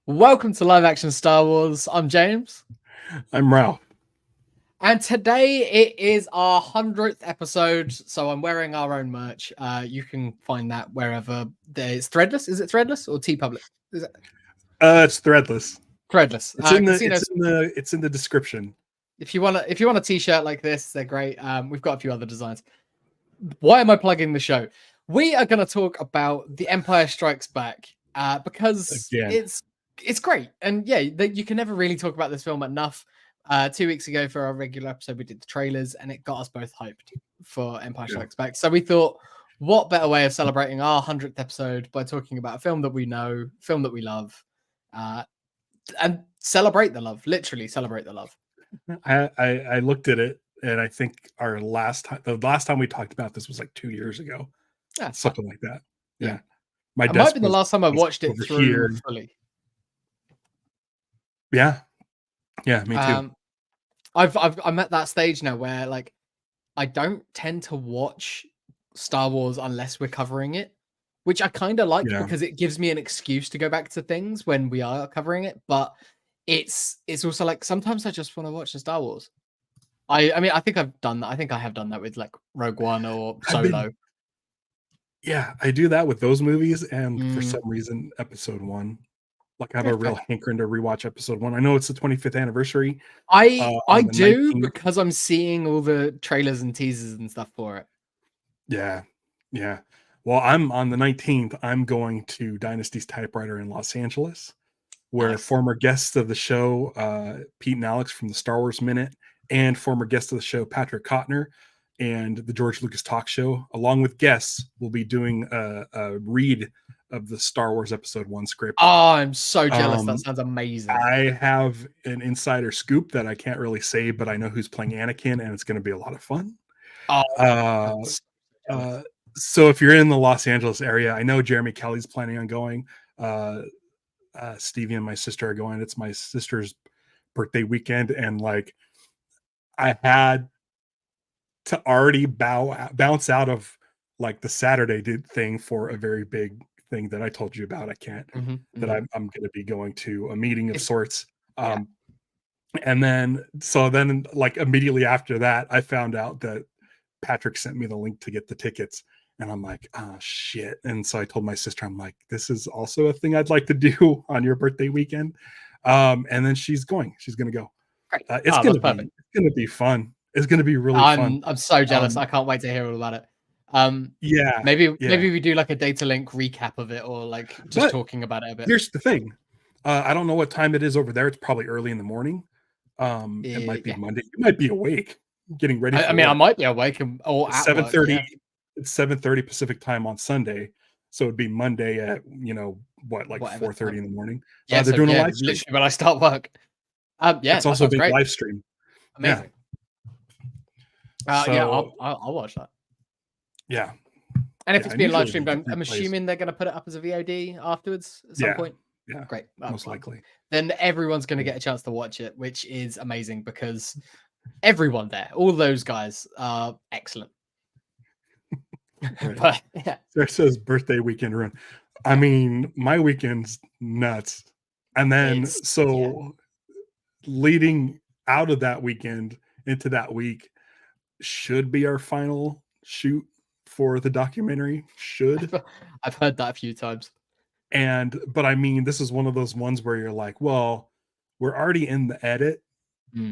Welcome to Live Action Star Wars. I'm James. I'm Ralph. And today it is our 100th episode. So I'm wearing our own merch. You can find that wherever there's Threadless. Is it Threadless or TeePublic? Is it It's Threadless. Threadless? It's in the description. If you want a t-shirt like this, they're great. We've got a few other designs. Why am I plugging the show? We are going to talk about The Empire Strikes Back because Again. it's great. And yeah, you can never really talk about this film enough. 2 weeks ago for our regular episode, we did the trailers and it got us both hyped for Empire Strikes Back. So we thought, what better way of celebrating our 100th episode by talking about a film that we know, film that we love, and celebrate the love, literally celebrate the love. I looked at it and I think the last time we talked about this was like 2 years ago. Something like that. Yeah. It might be the last time I watched it through fully. Yeah. Yeah, me too. I'm at that stage now where like I don't tend to watch Star Wars unless we're covering it, which I kind of like because it gives me an excuse to go back to things when we are covering it. But it's also like sometimes I just want to watch the Star Wars. I mean, I think I've done that. I think I have done that with like Rogue One or Solo. I do that with those movies, and for some reason, Episode 1. Like I have a real hankering to rewatch Episode 1. I know it's the 25th anniversary. I do 19th. Because I'm seeing all the trailers and teasers and stuff for it. Yeah. Well, I'm on the 19th. I'm going to Dynasty's Typewriter in Los Angeles, where former guests of the show, Pete and Alex from the Star Wars Minute, and former guest of the show, Patrick Kottner, and the George Lucas Talk Show, along with guests, will be doing a read of the Star Wars Episode 1 script. Oh, I'm so jealous. That sounds amazing. I have an insider scoop that I can't really say, but I know who's playing Anakin, and it's going to be a lot of fun. So if you're in the Los Angeles area, I know Jeremy Kelly's planning on going. Stevie and my sister are going. It's my sister's birthday weekend, and like I had to already bounce out of like the Saturday thing for a very big thing that I told you about. I can't that I'm going to be going to a meeting of sorts. And then like immediately after that, I found out that Patrick sent me the link to get the tickets. And I'm like, oh shit. And so I told my sister, I'm like, this is also a thing I'd like to do on your birthday weekend. And then she's going to go. It's going to be fun. It's going to be really fun. I'm so jealous. I can't wait to hear all about it. Maybe we do like a data link recap of it, or like just talking about it a bit. Here's the thing. I don't know what time it is over there. It's probably early in the morning. It might be Monday. You might be awake getting ready. I might be awake or at 7:30. It's 7:30 Pacific time on Sunday, so it'd be Monday at 4:30 in the morning. Yeah, they're doing a live stream. Literally when I start work. It's also a big live stream. Amazing. I'll watch that. Yeah. And if it's being live streamed, I'm assuming they're going to put it up as a VOD afterwards at some point. Yeah, great. Most likely. Then everyone's going to get a chance to watch it, which is amazing because everyone there, all those guys are excellent. But yeah, there says birthday weekend run. I mean, my weekend's nuts, and then leading out of that weekend into that week should be our final shoot for the documentary. I've heard that a few times. But I mean, this is one of those ones where you're like, well, we're already in the edit,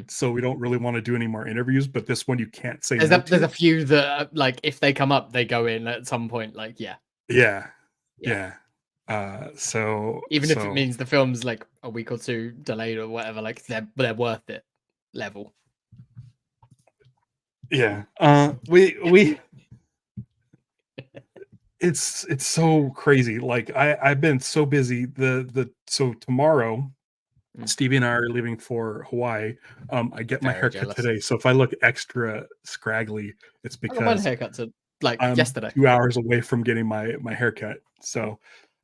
so we don't really want to do any more interviews. But this one, you can't say. There's a few that, like, if they come up, they go in at some point. Like, yeah. So even if it means the film's like a week or two delayed or whatever, like they're worth it. Level. Yeah. We. It's so crazy. Like I've been so busy. So tomorrow, Stevie and I are leaving for Hawaii. I get my haircut today, so if I look extra scraggly, it's because I got my haircut I'm yesterday. 2 hours away from getting my haircut. So,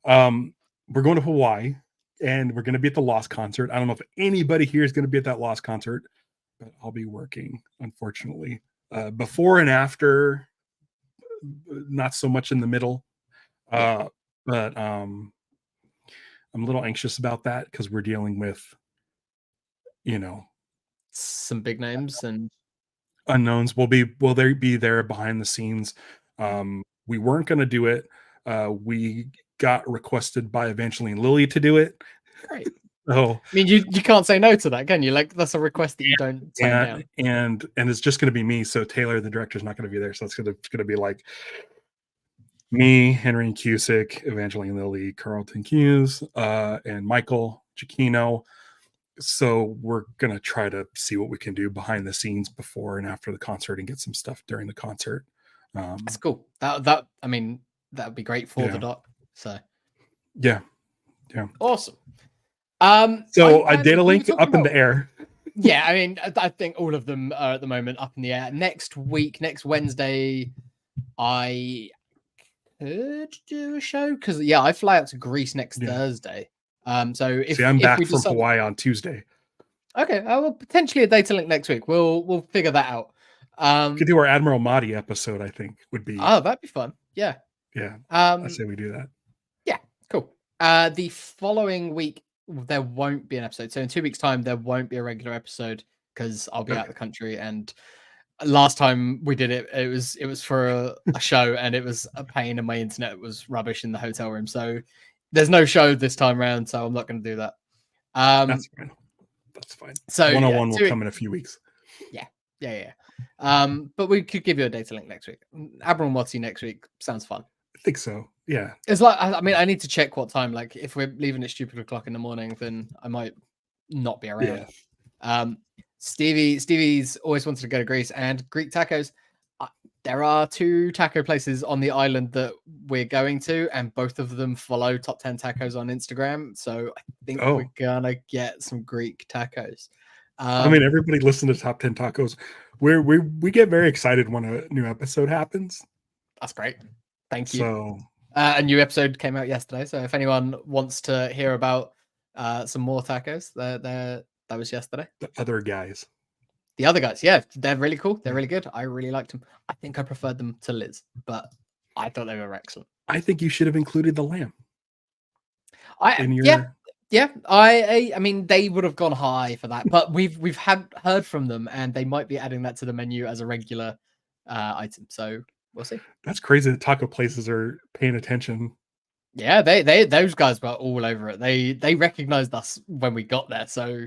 we're going to Hawaii, and we're going to be at the Lost concert. I don't know if anybody here is going to be at that Lost concert, but I'll be working, unfortunately. Before and after, not so much in the middle. But I'm I'm a little anxious about that because we're dealing with, some big names and unknowns. Will they be there behind the scenes? We weren't going to do it. We got requested by Evangeline Lilly to do it. great. Oh, I mean, you can't say no to that, can you? Like, that's a request that you don't turn down. and it's just going to be me. So Taylor, the director, is not going to be there. So it's going to be like me, Henry Cusick, Evangeline Lilly, Carlton Hughes, and Michael Giacchino. So we're going to try to see what we can do behind the scenes before and after the concert and get some stuff during the concert. That's cool. That I mean, that would be great for the doc. So yeah. Awesome. So a data link up in the air. Yeah, I mean, I think all of them are at the moment up in the air. Next Wednesday, I could do a show because I fly out to Greece next Thursday. So if I'm back from Hawaii on Tuesday. Okay, well, potentially a data link next week. We'll figure that out. We could do our Admiral Mahdi episode. I think would be. Oh, that'd be fun. Yeah. I say we do that. Yeah, cool. The following week there won't be an episode. So in 2 weeks' time there won't be a regular episode because I'll be out of the country. And last time we did it, it was for a show and it was a pain and my internet was rubbish in the hotel room. So there's no show this time around. So I'm not going to do that. That's fine. That's fine. So 101 will come in a few weeks. Yeah. But we could give you a data link next week. Admiral Motti next week sounds fun. I think so. Yeah. It's like, I mean, I need to check what time. Like, if we're leaving at stupid o'clock in the morning, then I might not be around. Yeah. Stevie's always wanted to go to Greece and Greek tacos. There are 2 taco places on the island that we're going to, and both of them follow Top 10 Tacos on Instagram. So I think we're gonna get some Greek tacos. I mean, everybody listen to Top 10 Tacos. We get very excited when a new episode happens. That's great. Thank you. So a new episode came out yesterday. So if anyone wants to hear about some more tacos, that was yesterday. The other guys. The other guys, yeah, they're really cool. They're really good. I really liked them. I think I preferred them to Liz, but I thought they were excellent. I think you should have included the lamb. Yeah. I mean, they would have gone high for that, but we've heard from them, and they might be adding that to the menu as a regular item. So we'll see. That's crazy that taco places are paying attention. Yeah, those guys were all over it. They recognized us when we got there. So.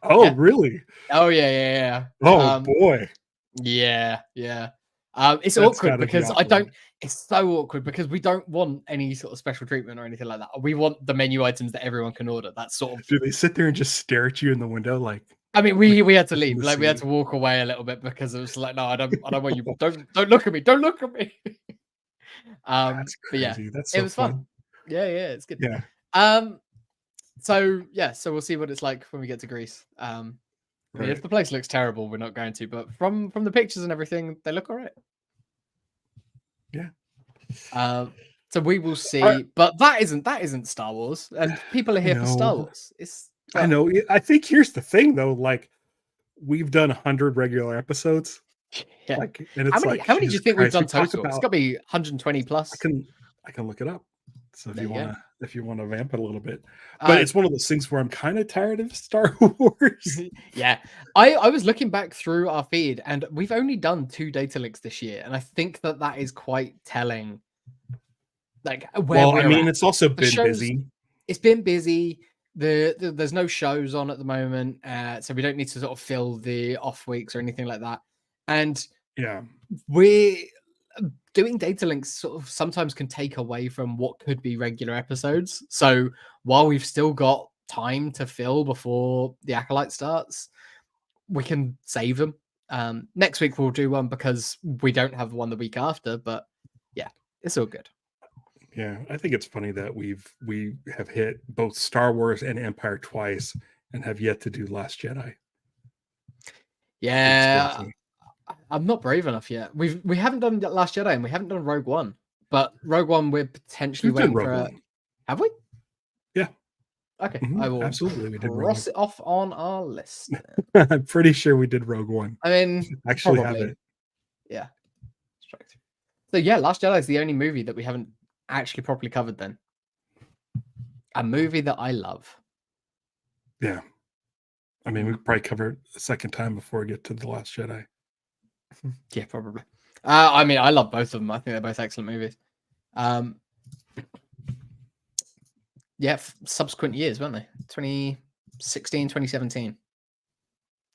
Oh, really? Oh, yeah. Oh, boy. Yeah. It's awkward because it's so awkward because we don't want any sort of special treatment or anything like that. We want the menu items that everyone can order. That's sort of. Do they sit there and just stare at you in the window? Like, I mean, we had to leave. Like, we had to walk away a little bit because it was like, no, I don't want you. Don't look at me. Don't look at me. That's crazy. But yeah, That's so it was fun. Yeah, it's good. Yeah. So we'll see what it's like when we get to Greece. I mean, if the place looks terrible, we're not going to. But from the pictures and everything, they look all right. Yeah. So we will see. But that isn't Star Wars, and people are here for Star Wars. I know. I think here's the thing, though. Like, we've done 100 regular episodes. Yeah. Like, and it's how many do you think we've done total? It's got to be 120 plus. I can look it up. So if you want to vamp it a little bit, but it's one of those things where I'm kind of tired of Star Wars. Yeah, I was looking back through our feed, and we've only done 2 data links this year, and I think that is quite telling. Like, it's also been busy. It's been busy. There's no shows on at the moment, so we don't need to sort of fill the off weeks or anything like that. And we're doing data links sort of sometimes can take away from what could be regular episodes. So while we've still got time to fill before the Acolyte starts, we can save them. Next week we'll do one because we don't have one the week after, but yeah, it's all good. Yeah, I think it's funny that we have hit both Star Wars and Empire twice and have yet to do Last Jedi. Yeah, I'm not brave enough yet. We haven't done Last Jedi and we haven't done Rogue One, but Rogue One we're potentially waiting for. Have we? Yeah. Okay, I will absolutely. We did cross it off on our list. I'm pretty sure we did Rogue One. I mean, actually have it. Yeah. So yeah, Last Jedi is the only movie that we haven't actually properly covered. Then A movie that I love. Yeah. I mean, we could probably cover it a second time before we get to The Last Jedi. Yeah, probably. I mean, I love both of them. I think they're both excellent movies. Yeah, subsequent years, weren't they? 2016, 2017.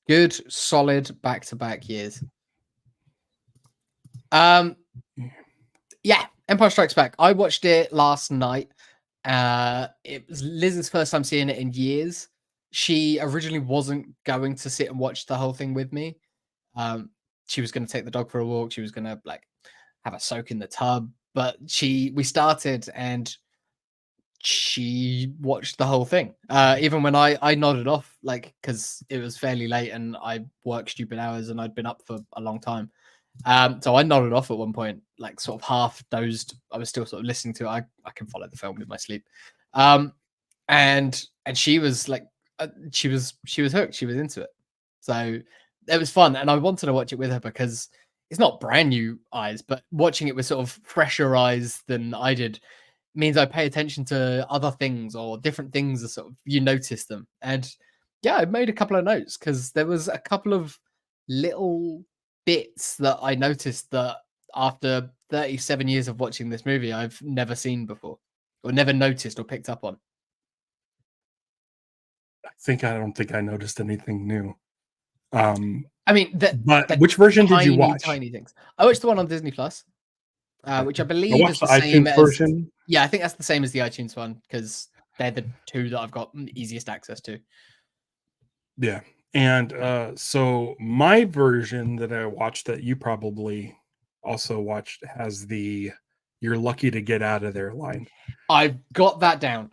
Good, solid back-to-back years. Yeah, Empire Strikes Back. I watched it last night. It was Liz's first time seeing it in years. She originally wasn't going to sit and watch the whole thing with me. She was going to take the dog for a walk. She was going to like have a soak in the tub, but we started and she watched the whole thing. Even when I nodded off, like, because it was fairly late and I worked stupid hours and I'd been up for a long time. So I nodded off at one point, like sort of half dozed. I was still sort of listening to it. I can follow the film with my sleep. And she was like, she was hooked. She was into it. So it was fun, and I wanted to watch it with her because it's not brand new eyes, but watching it with sort of fresher eyes than I did means I pay attention to other things or different things as sort of you notice them. And yeah, I made a couple of notes because there was a couple of little bits that I noticed that after 37 years of watching this movie, I've never seen before or never noticed or picked up on. I don't think I noticed anything new. I mean, but which version did you watch? Tiny things. I watched the one on Disney Plus, which I believe is the same iTunes as. Version. Yeah, I think that's the same as the iTunes one because they're the two that I've got easiest access to. Yeah, and so my version that I watched that you probably also watched has the "You're lucky to get out of there" line. I've got that down.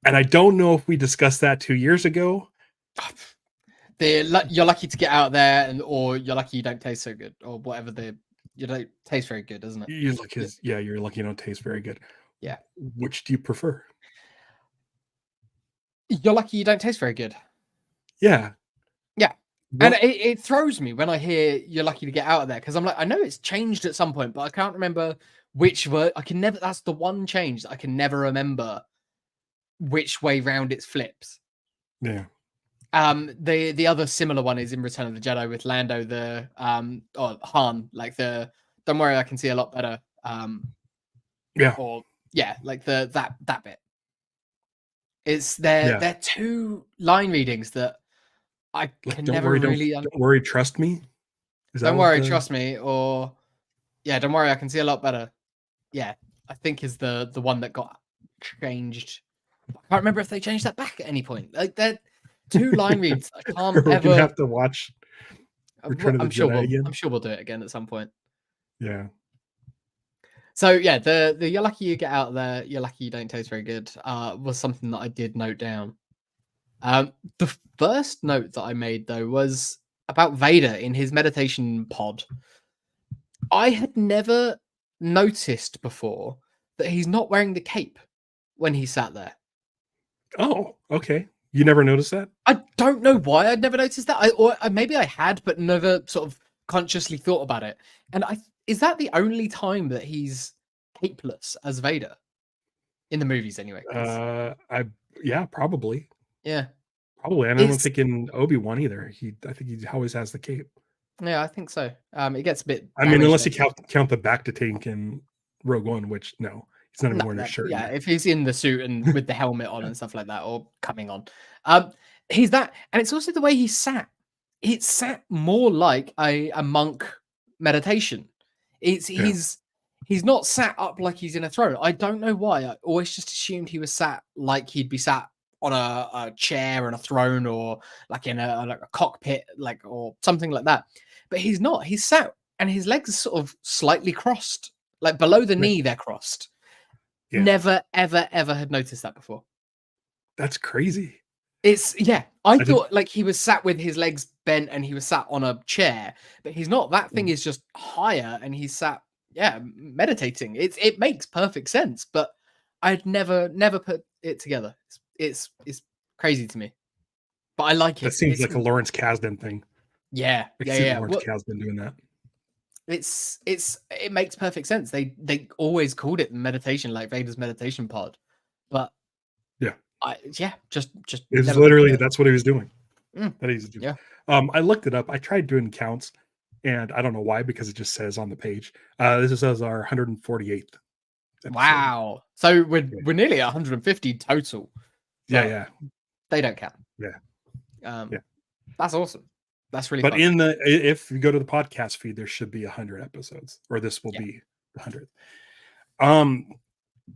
And I don't know if we discussed that 2 years ago. You're lucky to get out there, or you're lucky you don't taste so good, or whatever. You don't taste very good, doesn't it? You're lucky, you're lucky you don't taste very good. Yeah. Which do you prefer? You're lucky you don't taste very good. Yeah. Yeah. And it throws me when I hear "you're lucky to get out of there" because I'm like, I know it's changed at some point, but I can't remember which word. That's the one change that I can never remember which way round it flips. Yeah. The other similar one is in Return of the Jedi with Lando, or Han, like "Don't worry, I can see a lot better." Yeah. Or yeah, like that bit. It's they're two line readings that I can never really. Don't worry, trust me. Don't worry, trust me, or yeah, don't worry, I can see a lot better. Yeah, I think is the one that got changed. I can't remember if they changed that back at any point. Like they're two line reads. I can't ever. You have to watch Return of the Jedi again. I'm sure we'll do it again at some point. Yeah. So yeah, the "you're lucky you get out there, you're lucky you don't taste very good" was something that I did note down. The first note that I made though was about Vader in his meditation pod. I had never noticed before that he's not wearing the cape when he sat there. Oh, okay. You never noticed that? I don't know why I'd never noticed that. Or maybe I had, but never sort of consciously thought about it. And is that the only time that he's capeless as Vader in the movies? Anyway, probably. Yeah, probably. And I don't think in Obi-Wan either. I think he always has the cape. Yeah, I think so. It gets a bit. I mean, unless you count the back to tank in Rogue One, which no. He's not even wearing a shirt. Yeah, if he's in the suit and with the helmet on and stuff like that, or coming on, he's that, and it's also the way he sat. It sat more like a monk meditation. He's not sat up like he's in a throne. I don't know why. I always just assumed he was sat like he'd be sat on a chair and a throne, or like in a cockpit, like or something like that. But he's not. He's sat, and his legs are sort of slightly crossed, like below the knee. They're crossed. Yeah. Never, ever, ever had noticed that before. That's crazy. I thought like he was sat with his legs bent and he was sat on a chair, but he's not. That thing is just higher and he's sat, meditating. It makes perfect sense, but I'd never put it together. It's crazy to me, but I like it. That seems like a Lawrence Kasdan thing. Yeah, Lawrence Kasdan doing that. It makes perfect sense. They always called it meditation, like Vader's meditation pod, but Yeah. Just It's never got literally to that's what he was doing. it. That he's doing. Yeah. I looked it up. I tried doing counts, and I don't know why because it just says on the page. This says our 148th episode. Wow. So Yeah, we're nearly 150 total, yeah, but yeah, they don't count. yeah. Um, Yeah. that's awesome. That's really But fun. if you go to the podcast feed, there should be 100 episodes, or this will Yeah. be the 100th.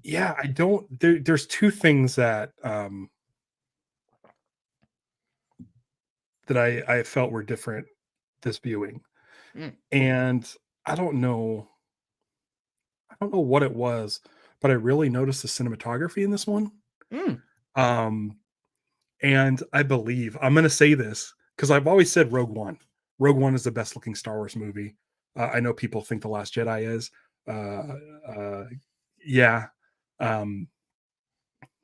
Yeah, I don't. There's two things that that I felt were different this viewing, Mm. and I don't know. I don't know what it was, but I really noticed the cinematography in this one. Mm. Um, and I believe I'm going to say this because I've always said Rogue One. Rogue One is the best looking Star Wars movie. I know people think The Last Jedi is. Yeah. Um,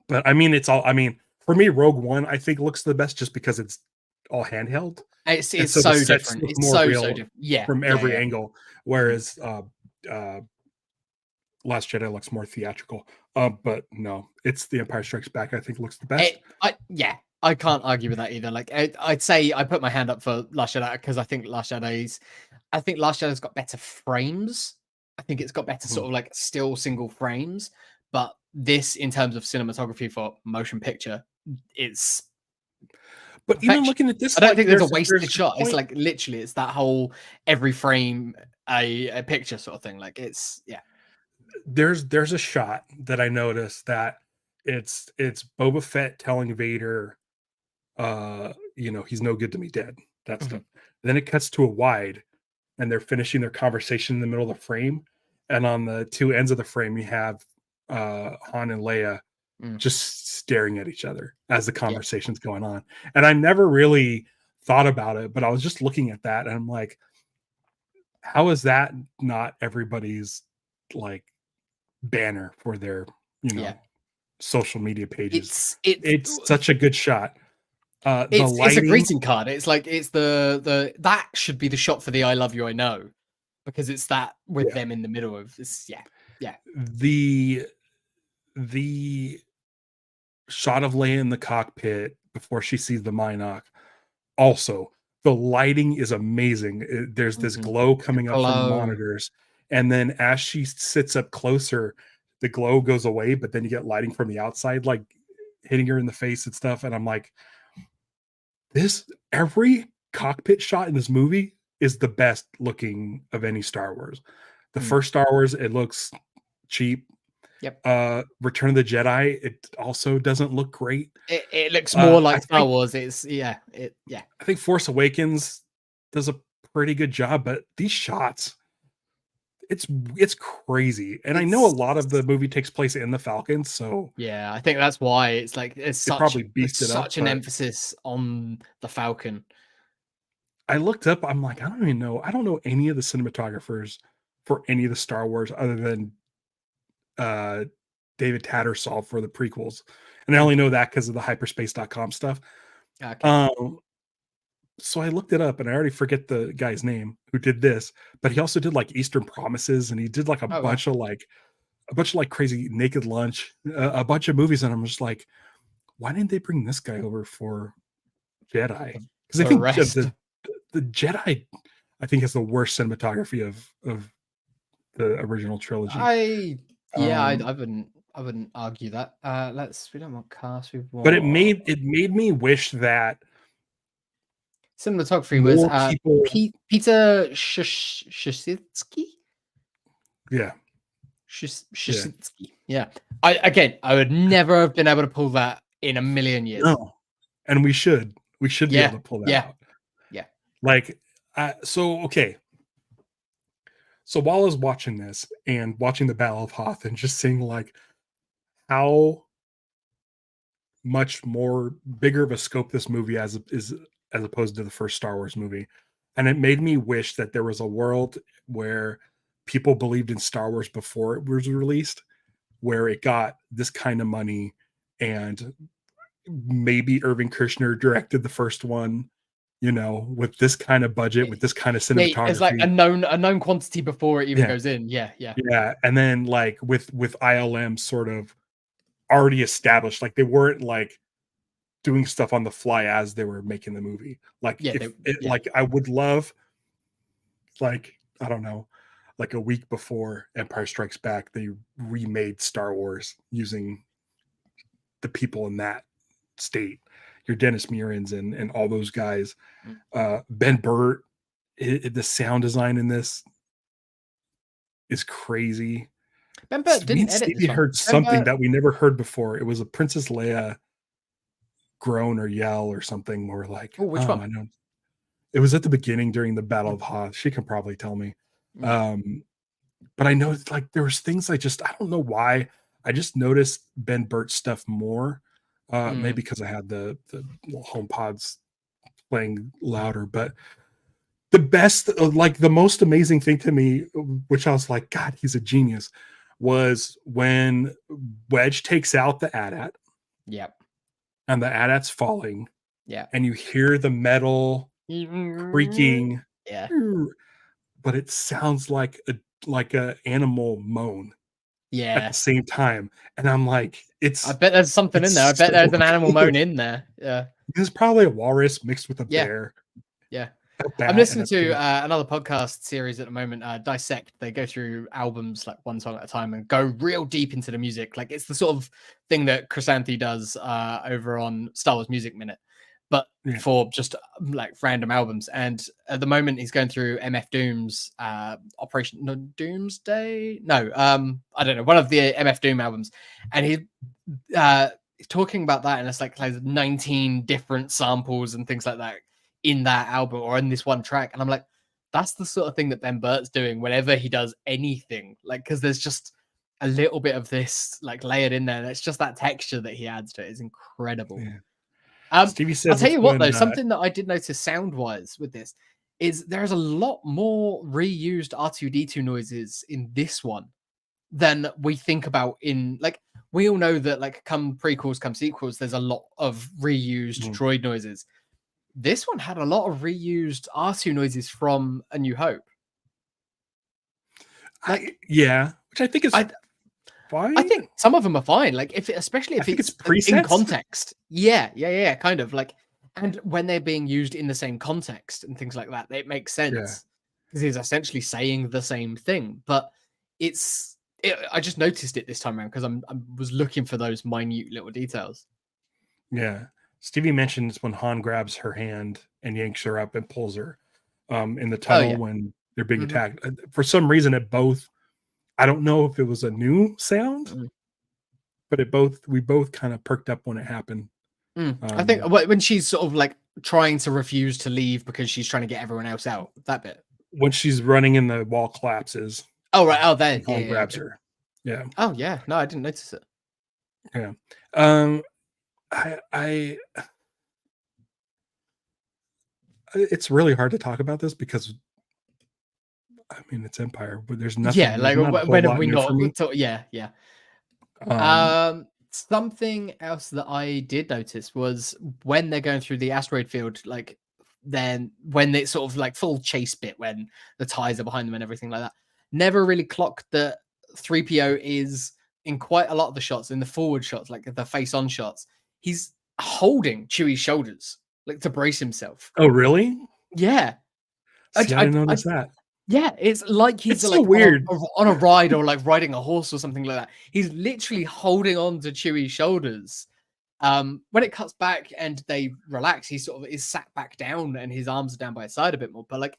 but I mean, it's all. I mean, for me, Rogue One I think looks the best just because it's all handheld, and It's so the so sets different. look It's more so real different. Yeah. from Yeah. every Yeah. angle. Whereas uh, Last Jedi looks more theatrical. But no, it's The Empire Strikes Back. I think looks the best. I can't argue with that either. Like I'd say I put my hand up for Last Jedi because I think Last Jedi's got better frames. I think it's got better sort of like still single frames. But this, in terms of cinematography for motion picture, it's But even perfection. looking at this, I don't like, think there's a there's wasted a shot. It's point. like literally, it's that whole every frame a picture sort of thing. Like it's There's a shot that I noticed that it's Boba Fett telling Vader, he's no good to me dead. That stuff. Mhm. Then it cuts to a wide, and they're finishing their conversation in the middle of the frame, and on the two ends of the frame you have Han and Leia Mm. just staring at each other as the Yeah. conversation's going on. And I never really thought about it, but I was just looking at that and I'm like, how is that not everybody's like banner for their, Yeah. social media pages? It's It's such a good shot. The it's a lighting, greeting card. It's like it's the that should be the shot for the "I love you, I know," because it's that with yeah, them in the middle of this. Yeah. the the shot of Leia in the cockpit before she sees the Minoc. Also, the lighting is amazing. There's this Mhm. glow The coming up from the glow. monitors, and then as she sits up closer, the glow goes away, but then you get lighting from the outside, like hitting her in the face and stuff. And I'm like, this every cockpit shot in this movie is the best looking of any Star Wars. The Mm. first Star Wars, it looks cheap. Yep. Return of the Jedi, it also doesn't look great. It looks more I like Star think Wars. Yeah. I think Force Awakens does a pretty good job, but these shots, it's crazy. And I know a It's lot of the movie takes place in the Falcon, so yeah, I think that's why it's like they probably there's beefed it up. such an But emphasis on the Falcon. I looked up, I'm like, I don't even know. I don't know any of the cinematographers for any of the Star Wars other than uh David Tattersall for the prequels. And I Mm. only know that because of the hyperspace.com stuff. Okay. Um, so I looked it up and I already forget the guy's name who did this, but he also did like Eastern Promises and he did like Oh wow. a bunch of like crazy Naked Lunch, a bunch of movies, and I'm just like, why didn't they bring this guy over for Jedi? Because I The think rest. the Jedi, I think, has the worst cinematography of the original trilogy. I Um, wouldn't argue that. We don't want cast, we but want it made me wish that cinematography was more people, Peter Shishitsky? yeah, yeah, Shishitsky. Yeah. I would never have been able to pull that in a million years. no, and we should be able Yeah. to pull that Yeah. out. Yeah. Like, so okay, so while I was watching this and watching the Battle of Hoth and just seeing like how much more bigger of a scope this movie is as opposed to the first Star Wars movie, and it made me wish that there was a world where people believed in Star Wars before it was released, where it got this kind of money, and maybe Irving Kershner directed the first one, with this kind of budget, with this kind of Yeah, it's like cinematography. a known quantity before it even Yeah. goes in. Yeah. Yeah, and then like with ILM sort of already established. Like they weren't like doing stuff on the fly as they were making the movie. Like like I would love, like, I don't know, like a week before Empire Strikes Back, they remade Star Wars using the people in that state, your Dennis Murans and all those guys. Ben Burtt, the sound design in this is crazy. Ben Burtt didn't edit Stevie this one. heard something that we never heard before. It was a Princess Leia groan or yell or something. We're like, which one? I know. It was at the beginning during the Battle of Hoth. She can probably tell me. But I know it's like there was things I don't know why. I just noticed Ben Burtt stuff more. Maybe because I had the home pods playing louder, but the best, like the most amazing thing to me, which I was like, God, he's a genius, was when Wedge takes out the AT-AT. Yep. And the AT-AT's falling. Yeah. And you hear the metal creaking. Yeah. But it sounds like a animal moan. Yeah. At the same time. And I'm like, I bet there's something in there. I bet there's an animal moan in there. Yeah. There's probably a walrus mixed with a bear. Yeah. I'm listening to another podcast series at the moment, Dissect. They go through albums like one song at a time and go real deep into the music. Like it's the sort of thing that Chrysanthi does over on Star Wars Music Minute, but for just like random albums. And at the moment, he's going through MF Doom's Operation Doomsday. No, I don't know, one of the MF Doom albums, and he's talking about that, and it's like 19 different samples and things like that in that album or in this one track. And I'm like, that's the sort of thing that Ben Burtt's doing whenever he does anything, like, because there's just a little bit of this like layered in there, and it's just that texture that he adds to it is incredible. Stevie says, I'll tell you what though, something that I did notice sound wise with this is there's a lot more reused R2D2 noises in this one than we think about. In like, we all know that like come prequels, come sequels, there's a lot of reused droid noises. This one had a lot of reused R2 noises from A New Hope. Which I think is fine. I think some of them are fine. Like especially if it's in context. Yeah, kind of like, and when they're being used in the same context and things like that, it makes sense because he's essentially saying the same thing. But I just noticed it this time around because I was looking for those minute little details. Yeah. Stevie mentions when Han grabs her hand and yanks her up and pulls her in the tunnel when they're being attacked. For some reason, I don't know if it was a new sound, but we both kind of perked up when it happened. I think when she's sort of like trying to refuse to leave because she's trying to get everyone else out, that bit. When she's running and the wall collapses. Oh, right. Oh, there. Han grabs her. Yeah. Oh, yeah. No, I didn't notice it. Yeah. It's really hard to talk about this because I mean it's Empire, but there's nothing. Yeah, like when have we not? Yeah. Something else that I did notice was when they're going through the asteroid field, like then when it's sort of like full chase bit when the TIEs are behind them and everything like that. Never really clocked that 3PO is in quite a lot of the shots, in the forward shots, like the face-on shots. He's holding Chewie's shoulders, like to brace himself. Oh, really? Yeah. I didn't notice that. Yeah, it's like he's so weird on a ride or like riding a horse or something like that. He's literally holding on to Chewie's shoulders. When it cuts back and they relax, he sort of is sat back down and his arms are down by his side a bit more. But like,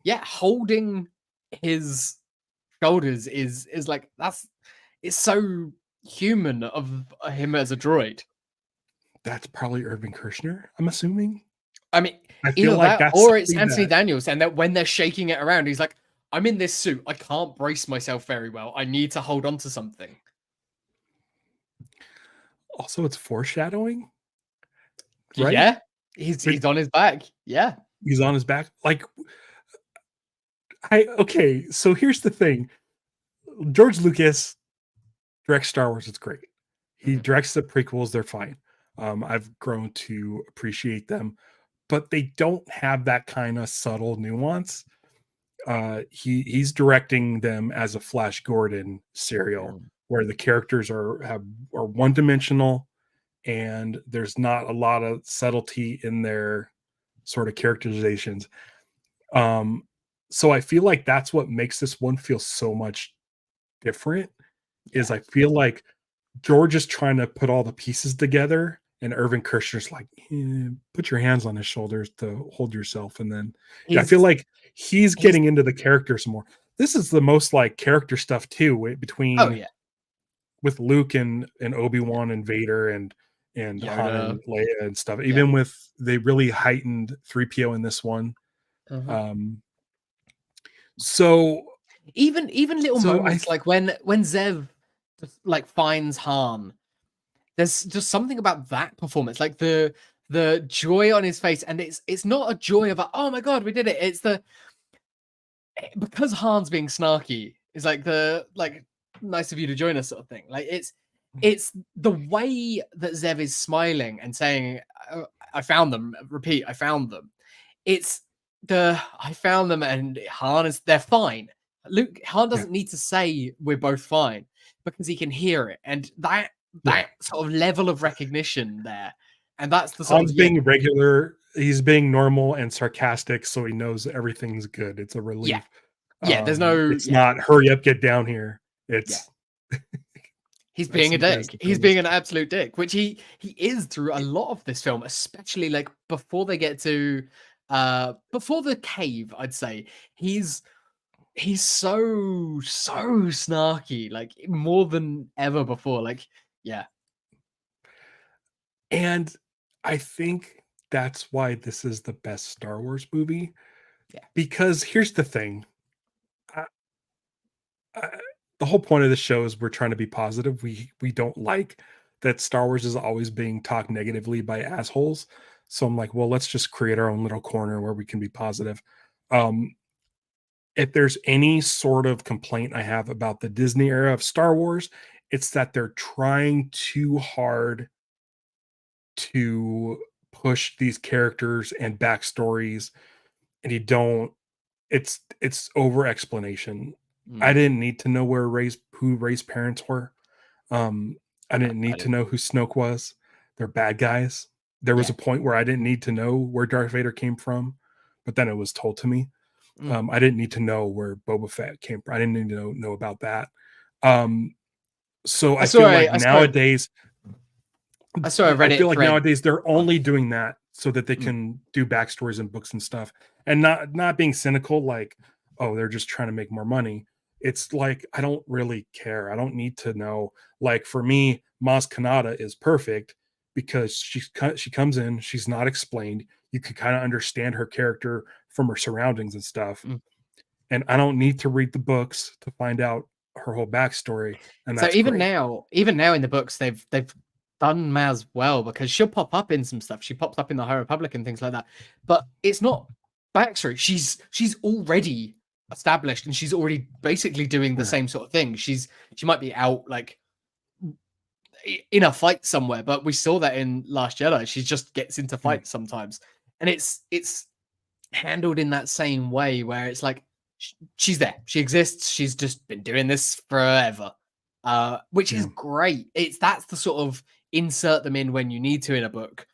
yeah, holding his shoulders is like it's so human of him as a droid. That's probably Irvin Kershner, I'm assuming. I mean, I feel like that, or it's Anthony Daniels, and that when they're shaking it around, he's like, "I'm in this suit. I can't brace myself very well. I need to hold on to something." Also, it's foreshadowing, right? Yeah, he's on his back. Yeah, he's on his back. Like, so here's the thing: George Lucas directs Star Wars. It's great. He directs the prequels. They're fine. I've grown to appreciate them, but they don't have that kind of subtle nuance. He's directing them as a Flash Gordon serial where the characters are one dimensional, and there's not a lot of subtlety in their sort of characterizations. Um, so I feel like that's what makes this one feel so much different. Is Yeah. I feel like George is trying to put all the pieces together, and Irvin Kershner's like, put your hands on his shoulders to hold yourself, and then yeah, I feel He's like he's he's getting into the characters more. This is the most like character stuff too, oh between yeah, with Luke and yeah. Obi-Wan and Vader and Han Yoda. and Leia and stuff. Yeah. Even with they really heightened 3PO in this one. Uh-huh. Um, so Even little so I moments like when Zev just like finds Han, there's just something about that performance, like the joy on his face, and it's not a joy of a, oh my god, we did it. It's the because Han's being snarky is like the like nice of you to join us sort of thing. Like it's the way that Zev is smiling and saying, I found them. Repeat, I found them. It's the I found them and Han is they're fine. Han yeah, doesn't need to say we're both fine because he can hear it, and yeah. that sort of level of recognition there, and that's the sort of Han's being regular, he's being normal and sarcastic, so he knows everything's good. It's a yeah, relief. yeah. There's no It's not hurry up, get down here. yeah. It's He's that's being a that's dick. the He's premise. being an absolute dick, which he is through a lot of this film, especially like before they get to before the cave, I'd say. He's so snarky, like more than ever before. Like, yeah. And I think that's why this is the best Star Wars movie. Yeah. Because here's the thing. I, I, the whole point of the show is we're trying to be positive. We don't like that Star Wars is always being talked negatively by assholes. So I'm like, well, let's just create our own little corner where we can be positive. Um, if there's any sort of complaint I have about the Disney era of Star Wars, it's that they're trying too hard to push these characters and backstories, and you don't it's over explanation. I Mm, didn't need to know who Ray's parents were. Um, I didn't I need to didn't. know who Snoke was. They're bad guys. There was Yeah. a point where I didn't need to know where Darth Vader came from, but then it was told to me. Mm. I didn't need to know where Boba Fett came from. I didn't need to know about that. Um, so I I saw feel a like I saw a nowadays I saw a I feel Reddit like thread. nowadays they're Oh, only doing that so that they mm, can do backstories and books and stuff, and not being cynical like, oh, they're just trying to make more money. It's like I don't really care. I don't need to know. Like for me, Maz Kanata is perfect because she comes in, she's not explained. You can kind of understand her character from her surroundings and stuff. mm. And I don't need to read the books to find out her whole backstory, and So that's great. even now in the books, they've done Maz well because she'll pop up in some stuff. She pops up in the High Republic and things like that. But it's not backstory. She's already established and she's already basically doing the Yeah. same sort of thing. She might be out like in a fight somewhere, but we saw that in Last Jedi. She just gets into Mm, fights sometimes, and it's handled in that same way where it's like she's there, she exists, she's just been doing this forever, which is yeah. great. That's the sort of insert them in when you need to in a book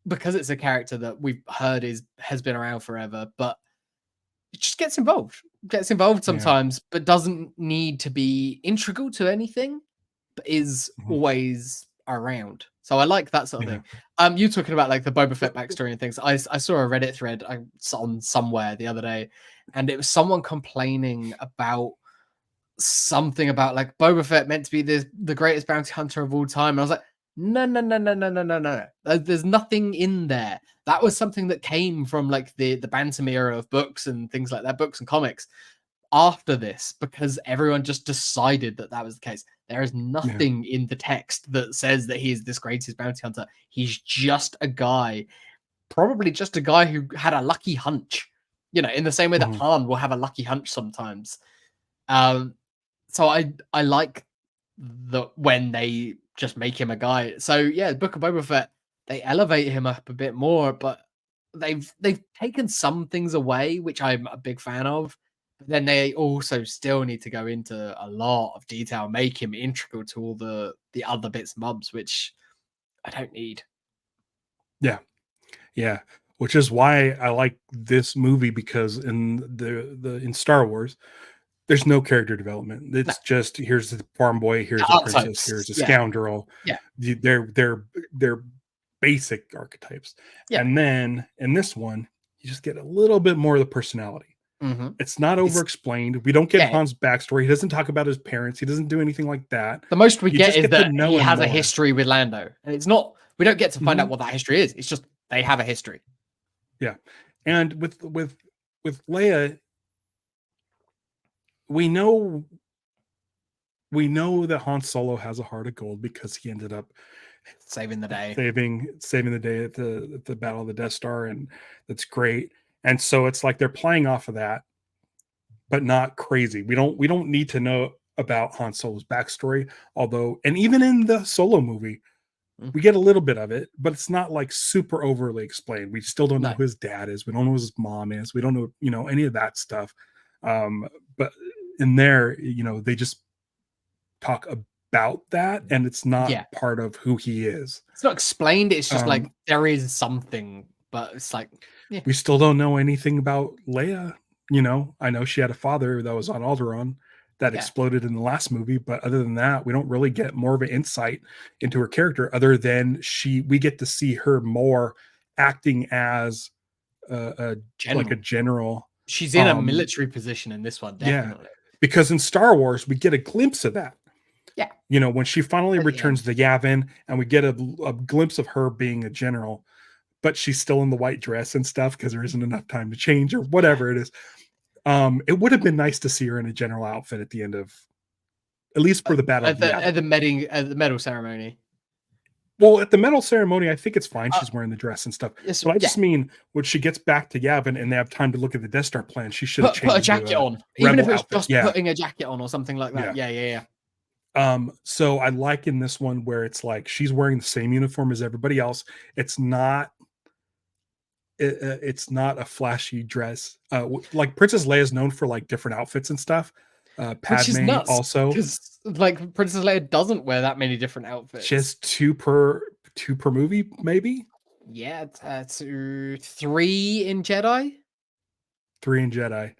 because it's a character that we've heard has been around forever, but it just gets involved Yeah. sometimes, but doesn't need to be integral to anything, but is Mhm. always around. So I like that sort of Yeah. thing. You talking about like the Boba Fett backstory and things. I saw a Reddit thread on somewhere the other day, and it was someone complaining about something about like Boba Fett meant to be the greatest bounty hunter of all time. And I was like, no, no, no, no, no, no, no, no. There's nothing in there. That was something that came from like the Bantam era of books and things like that, books and comics after this, because everyone just decided that that was the case. There is Yeah. nothing in the text that says that he is this greatest bounty hunter. He's just a guy, probably just a guy who had a lucky hunch, in the same way that Mhm. Han will have a lucky hunch sometimes. Um, so I like when they just make him a guy. So yeah, Book of Boba Fett, they elevate him up a bit more, but they've taken some things away, which I'm a big fan of. But then they also still need to go into a lot of detail, make him integral to all the other bits and bobs, which I don't need. Yeah. Yeah. Which is why I like this movie, because in Star Wars, there's no character development. No, It's just, here's the farm boy, here's the a princess, archetypes. here's a Yeah, scoundrel. yeah, They're basic archetypes. yeah. And then in this one, you just get a little bit more of the personality. Mm-hmm. It's not It's, over explained. We don't get yeah. Han's backstory. He doesn't talk about his parents. He doesn't do anything like that. The most we You get just is get to that know he him has a more. history with Lando, and it's not. We don't get to find out Mhm. what that history is. It's just they have a history. Yeah. And with Leia, we know that Han Solo has a heart of gold because he ended up Saving the day. saving the day at the Battle of the Death Star, and that's great. And so it's like they're playing off of that, but not crazy. We don't need to know about Han Solo's backstory, although, and even in the Solo movie, we get a little bit of it, but it's not like super overly explained. We still don't know No. who his dad is. We don't know who his mom is. We don't know, any of that stuff. But in there, they just talk about that, and it's not Yeah. part of who he is. It's not explained. It's just like there is something, but it's like we still don't know anything about Leia. I know she had a father that was on Alderaan that exploded in the last movie, but other than that, we don't really get more of an insight into her character, other than we get to see her more acting as a general. She's in a military position in this one, definitely. Yeah, because in Star Wars, we get a glimpse of that. Yeah. When she finally returns to Yavin, and we get a glimpse of her being a general, but she's still in the white dress and stuff because there isn't enough time to change or whatever it is. It would have been nice to see her in a general outfit at the end of, at least for the battle at the medal ceremony. Well, at the medal ceremony, I think it's fine. She's wearing the dress and stuff. But I just mean when she gets back to Yavin and they have time to look at the Death Star plan, she should have put a jacket on, even if it's just putting a jacket on or something like that. Yeah. So I like in this one where it's like she's wearing the same uniform as everybody else. It's not a flashy dress. Like Princess Leia is known for like different outfits and stuff. Padme also, because like Princess Leia doesn't wear that many different outfits. She has two per movie, maybe. Yeah, 3 in Jedi. 3 in Jedi.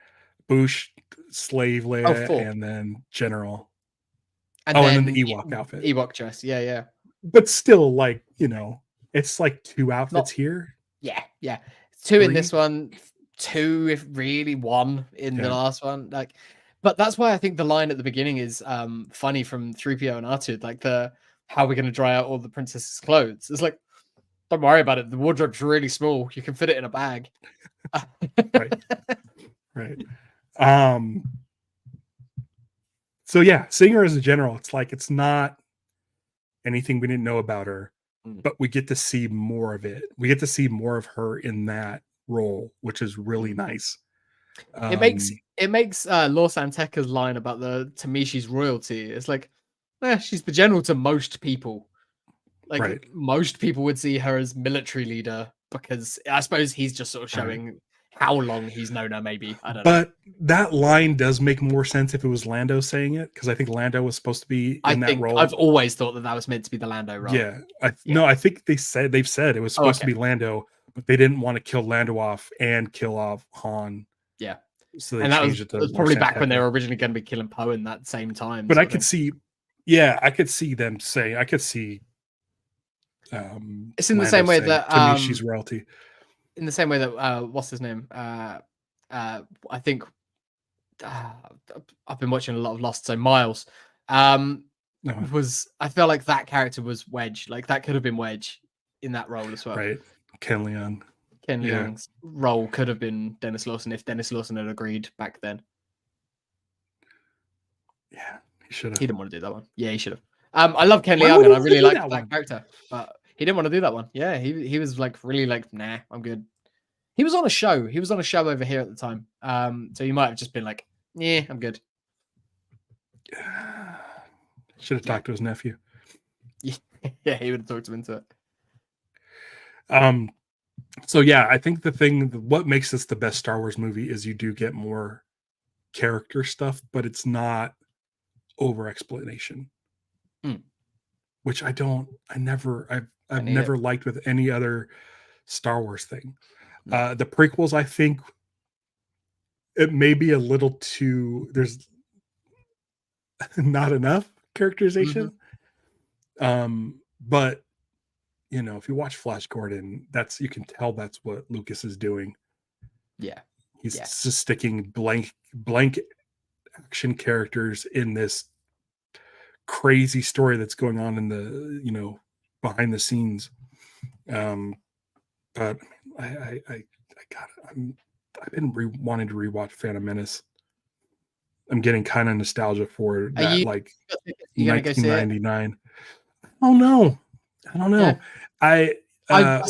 Boushh, Slave Leia, and then General. And then the Ewok outfit. Ewok dress, yeah. But still, like, it's like 2 outfits here. Yeah. 2 in this one, 2 if really 1 in the last one. Like, but that's why I think the line at the beginning is funny from 3PO and R2, like how we're going to dry out all the princess's clothes. It's like, don't worry about it. The wardrobe's really small. You can fit it in a bag. Right. So yeah, seeing her as a general, it's like it's not anything we didn't know about her, but we get to see more of it. We get to see more of her in that role, which is really nice. It makes Lor San Tekka's line about the Tamishi's royalty. It's like, she's the general to most people. Like most people would see her as military leader, because I suppose he's just sort of showing how long he's known her, maybe. I don't know. But that line does make more sense if it was Lando saying it, because I think Lando was supposed to be in that role. I've always thought that was meant to be the Lando role. Yeah. No, I think they've said it was supposed to be Lando, but they didn't want to kill Lando off and kill off Han. Yeah. So they changed it to was probably back when they were originally going to be killing Poe in that same time. But I could see, I could see them saying, it's in the same way that Tamishi's royalty. In the same way that what's his name? I think I've been watching a lot of Lost, so Miles was. I feel like that character was Wedge. Like that could have been Wedge in that role as well. Right, Ken Leung. Ken Leung's role could have been Dennis Lawson if Dennis Lawson had agreed back then. Yeah, he should have. He didn't want to do that one. Yeah, he should have. I love Ken Leung and I really like that character, but he didn't want to do that one. Yeah, he was like really like, nah, I'm good. He was on a show. He was on a show over here at the time. So he might have just been like, yeah, I'm good. Should have talked to his nephew. Yeah, he would have talked him into it. So yeah, I think what makes this the best Star Wars movie is you do get more character stuff, but it's not over explanation, Mm. which I've I need never it. liked with any other Star Wars thing. No. The prequels, I think it may be a little too, there's not enough characterization. But you know, if you watch Flash Gordon, you can tell that's what Lucas is doing. Yeah. He's Yeah. just sticking blank action characters in this crazy story that's going on in the, you know, behind the scenes. But I got it. I've been wanting to rewatch Phantom Menace. I'm getting kind of nostalgia for Are that, you like you gonna go see it? 1999. Oh no, I don't know. Yeah. I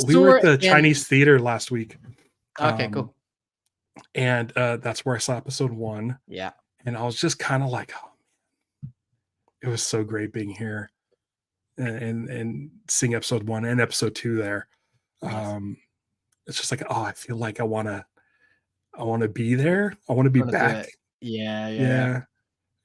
We were saw at it the again. Chinese theater last week. Okay, cool. And that's where I saw episode 1. Yeah. And I was just kind of like, oh, it was so great being here and seeing episode 1 and episode 2 there. Nice. It's just like, oh, I feel like I want to be there. I want to be back. Yeah.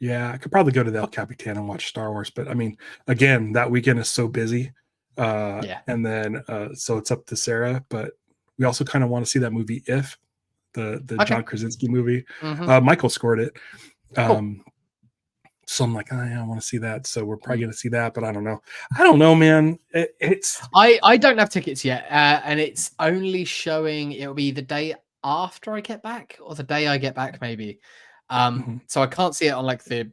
Yeah. I could probably go to the El Capitan and watch Star Wars, but I mean, again, that weekend is so busy. And then so it's up to Sarah, but we also kind of want to see that movie the John Krasinski movie. Michael scored it. Cool. So I'm like, I want to see that. So we're probably going to see that, but I don't know, man. I don't have tickets yet, and it's only showing. It'll be the day after I get back, or the day I get back, maybe. So I can't see it on like the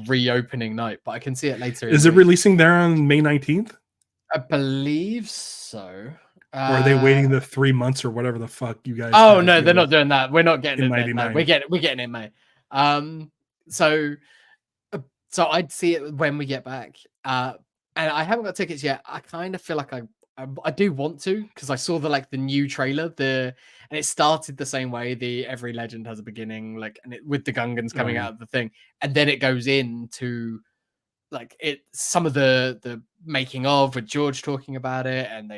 reopening night, but I can see it later. Is it releasing there on May 19th? I believe so. Or are they waiting the 3 months or whatever the fuck you guys? Oh no, they're not doing that. We're not getting it. No, we're getting it in May. So I'd see it when we get back. And I haven't got tickets yet. I kind of feel like I do want to, because I saw the new trailer, and it started the same way. The every legend has a beginning, with the Gungans coming out of the thing, and then it goes into some of the making of with George talking about it, and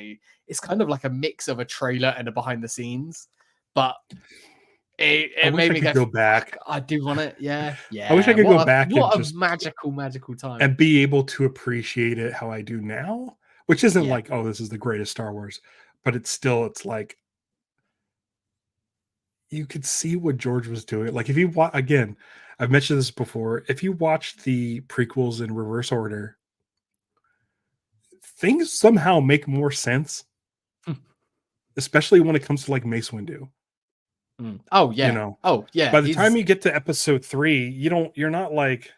it's kind of like a mix of a trailer and a behind the scenes, but it made me go back. I do want it. Yeah. I wish I could go back. What a magical time, and be able to appreciate it how I do now, which isn't like, oh, this is the greatest Star Wars, but it's like you could see what George was doing. Like if you watch, again, I've mentioned this before, if you watch the prequels in reverse order, things somehow make more sense, especially when it comes to like Mace Windu. Oh yeah. You know, oh yeah. By the time you get to episode 3, you're not like,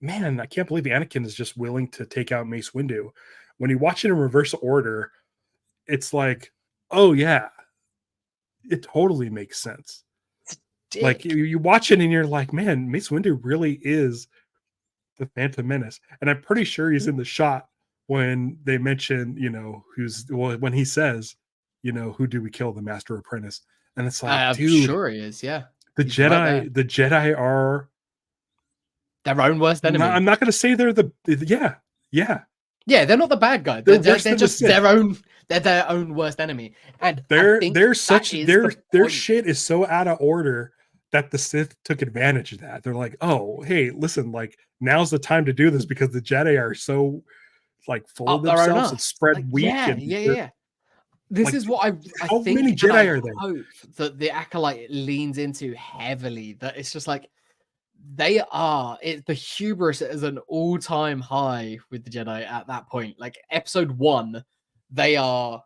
man, I can't believe Anakin is just willing to take out Mace Windu. When you watch it in reverse order, it's like, oh yeah, it totally makes sense. Like you watch it and you're like, man, Mace Windu really is the Phantom Menace. And I'm pretty sure he's in the shot when they mention, you know, when he says, you know, who do we kill, the Master Apprentice? And it's like, I'm dude, sure he is. Yeah, the Jedi are their own worst enemy. I'm not going to say they're yeah. They're not the bad guy. They're just their own. They're their own worst enemy, and their shit is so out of order that the Sith took advantage of that. They're like, oh, hey, listen, like now's the time to do this because the Jedi are so like full of themselves and spread weak. Yeah. This is what I think. How many Jedi are there? Hope that the Acolyte leans into heavily. That it's just like the hubris is an all-time high with the Jedi at that point. Like episode 1, they are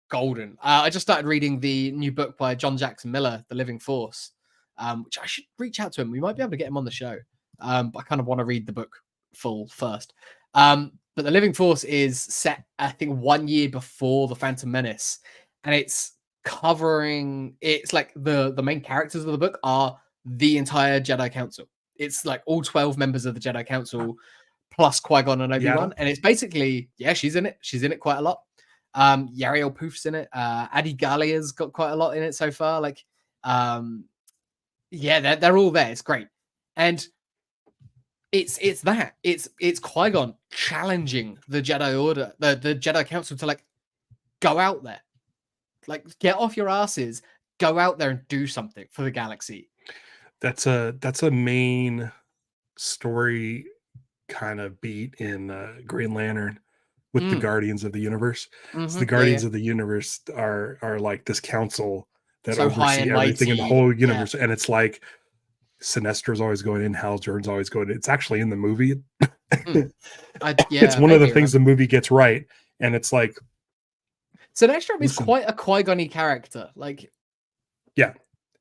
golden. I just started reading the new book by John Jackson Miller, The Living Force, which I should reach out to him. We might be able to get him on the show. But I kind of want to read the book full first. But The Living Force is set, I think, 1 year before The Phantom Menace. And it's like the main characters of the book are the entire Jedi Council. It's like all 12 members of the Jedi Council plus Qui-Gon and Obi-Wan. And it's basically, she's in it. She's in it quite a lot. Yariel Poof's in it. Adi Gallia's got quite a lot in it so far. Like, they're all there. It's great. And it's Qui-Gon challenging the Jedi Order, the Jedi Council to like go out there, like get off your asses, go out there and do something for the galaxy. that's a main story kind of beat in Green Lantern with the Mm. Guardians of the Universe. So the Yeah, yeah. Guardians of the Universe are like this council that So high oversee and everything in the mighty. whole Yeah. universe, and it's like Sinestro's always going in, Hal Jordan's always going in. It's actually in the movie. Mm. It's Yeah, one of the vaguely things remember. the movie gets right, and it's like, Sinestro is listen, quite a Qui-Gon-y character. Like, yeah,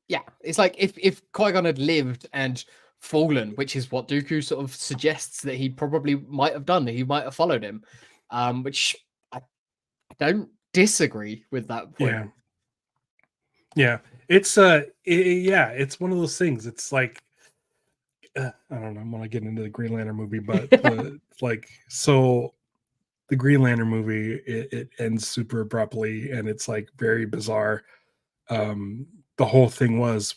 yeah, it's like if Qui-Gon had lived and fallen, which is what Dooku sort of suggests that he probably might have done. He might have followed him, which I don't disagree with that point. yeah, yeah. It's yeah, it's one of those things. It's like I don't know. I'm gonna get into the Green Lantern movie, but the like so the Green Lantern movie it ends super abruptly, and it's like very bizarre. The whole thing was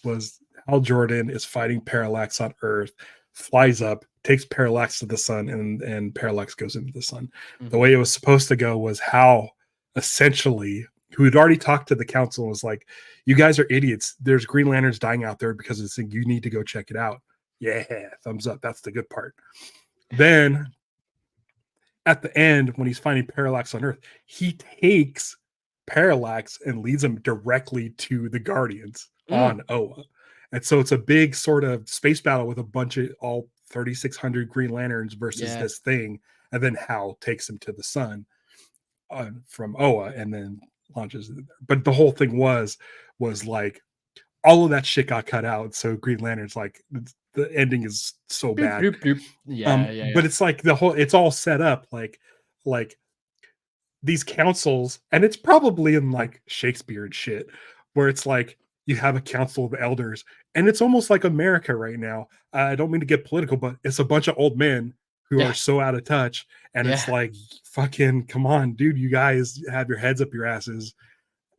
Hal Jordan is fighting Parallax on Earth, flies up, takes Parallax to the sun, and Parallax goes into the sun. The Mhm. way it was supposed to go was Hal essentially, who had already talked to the council, was like, "You guys are idiots. There's Green Lanterns dying out there because of this thing. You need to go check it out." Yeah, thumbs up. That's the good part. Then at the end, when he's finding Parallax on Earth, he takes Parallax and leads him directly to the Guardians Mm, on Oa. And so it's a big sort of space battle with a bunch of all 3,600 Green Lanterns versus yeah. this thing. And then Hal takes him to the sun from Oa and then launches it. But the whole thing was like all of that shit got cut out. So Green Lantern's like the ending is so Bloop, bad. bloop, bloop. Yeah, yeah, But yeah. it's like it's all set up like these councils, and it's probably in like Shakespeare and shit, where it's like you have a council of elders, and it's almost like America right now. I don't mean to get political, but it's a bunch of old men who are Yeah, so out of touch, and it's yeah. like, fucking, come on, dude, you guys have your heads up your asses,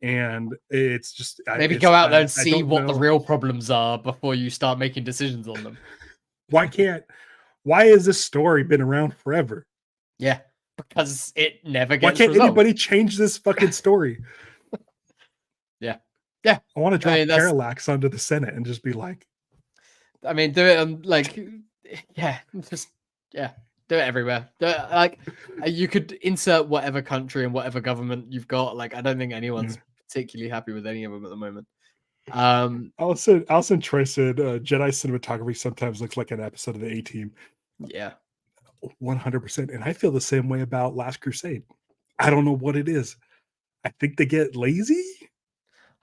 and it's just, Maybe go out there and I see don't what the know real problems are before you start making decisions on them. why can't why has this story been around forever? Yeah, because it never Why gets can't resolved. anybody change this fucking story? Yeah, yeah. I want to I drop mean, that's. Parallax onto the Senate and just be like, I mean, do it on like, yeah, just yeah, do it everywhere. Do it, like, you could insert whatever country and whatever government you've got. Like, I don't think yeah. anyone's particularly happy with any of them at the moment. Alison Troy said Jedi cinematography sometimes looks like an episode of the A Team. Yeah, 100%. And I feel the same way about Last Crusade. I don't know what it is. I think they get lazy.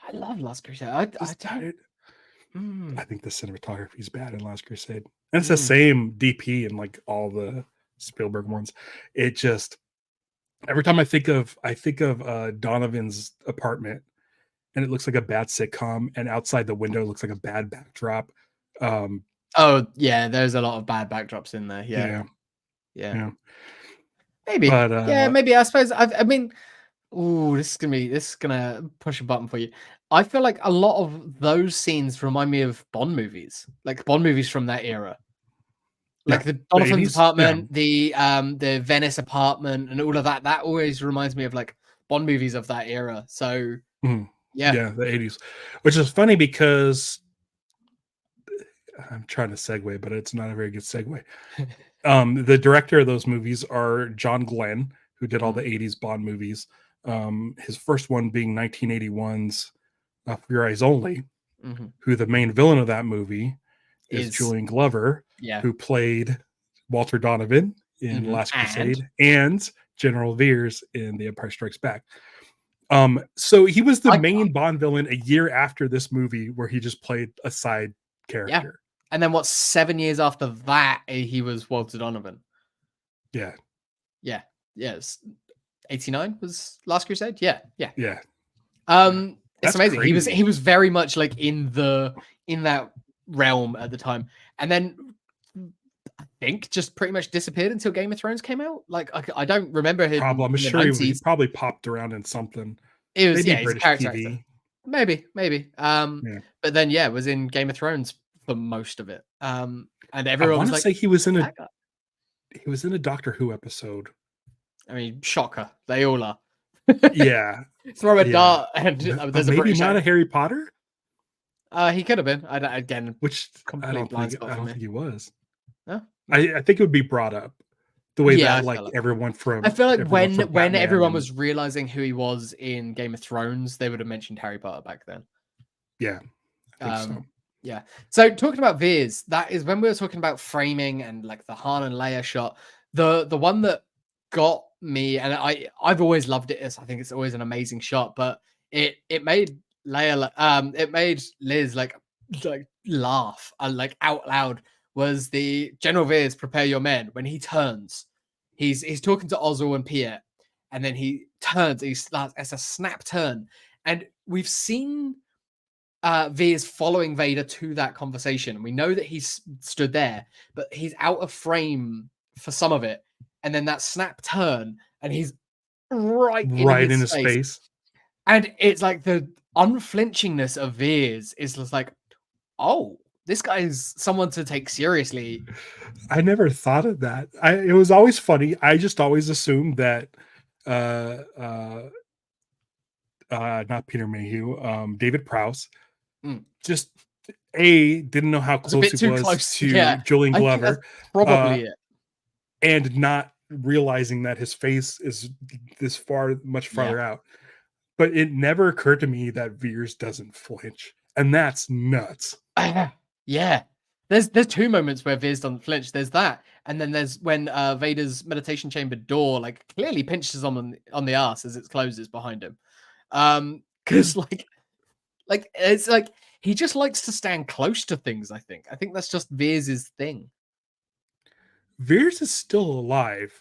I love Last Crusade. I Just don't. I Mm, think the cinematography is bad in Last Crusade. And it's the mm. same DP in like all the Spielberg ones. It just every time I think of Donovan's apartment and it looks like a bad sitcom, and outside the window looks like a bad backdrop. Um, Oh yeah, there's a lot of bad backdrops in there. Yeah, yeah, yeah. yeah. Maybe. But Yeah, maybe. I suppose. I mean, ooh, this is gonna push a button for you. I feel like a lot of those scenes remind me of Bond movies, like Bond movies from that era. yeah, Like the the Donovan's 80s. Yeah. apartment, the Venice apartment, and all of that. That always reminds me of like Bond movies of that era. So Mhm. yeah, Yeah, the 80s. Which is funny because I'm trying to segue, but it's not a very good segue. The director of those movies are John Glenn, who did all mm, the 80s Bond movies. His first one being 1981's For Your Eyes Only, mhm. who the main villain of that movie is Is Julian Glover, yeah, who played Walter Donovan in Last and Crusade and General Veers in The Empire Strikes Back. So he was the I main Bond villain a year after this movie, where he just played a side yeah, character. and then what? 7 years after that, he was Walter Donovan. Yeah, Yeah, yes. 89 was Last Crusade. Yeah, yeah. yeah, yeah. It's That's amazing. He crazy. was very much like in that realm at the time, and then I think just pretty much disappeared until Game of Thrones came out. Like I don't remember Probably, him I'm in the sure he 90s. probably popped around in something. It was Maybe yeah, he's a British character actor. TV. Maybe. Yeah, But then yeah, was in Game of Thrones for most of it. And I everyone want was to like, say that guy. he was in a Doctor Who episode. I mean, shocker. They all are. Yeah, Throw a yeah, dart and but there's a maybe British not a actor. Harry Potter. He could have been. Again, which complete blind spot I for don't me. think he was. No? I think it would be brought up the way Yeah, that I like feel like everyone from when Batman everyone and was realizing who he was in Game of Thrones, they would have mentioned Harry Potter back then. yeah, I think so. Yeah. So talking about Veers, that is when we were talking about framing and like the Han and Leia shot. The one that got me, and I've always loved it. I think it's always an amazing shot, but it made Leia it made Liz like laugh like out loud. Was the General Veers prepare your men when he turns? He's talking to Ozzel and Piet, and then he turns. He starts as a snap turn, and we've seen Veers following Vader to that conversation. We know that he's stood there, but he's out of frame for some of it. And then that snap turn, and he's right in his face. And it's like the unflinchingness of Veers is just like, oh, this guy is someone to take seriously. I never thought of that. It was always funny. I just always assumed that not Peter Mayhew, David Prowse, just didn't know how close he was to Julian Glover, probably it, and not realizing that his face is this much farther out. But it never occurred to me that Veers doesn't flinch, and that's nuts. Yeah, there's two moments where Veers doesn't flinch. There's that, and then there's when Vader's meditation chamber door like clearly pinches on the ass as it closes behind him. Because like it's like he just likes to stand close to things. I think that's just Veers' thing. Veers is still alive,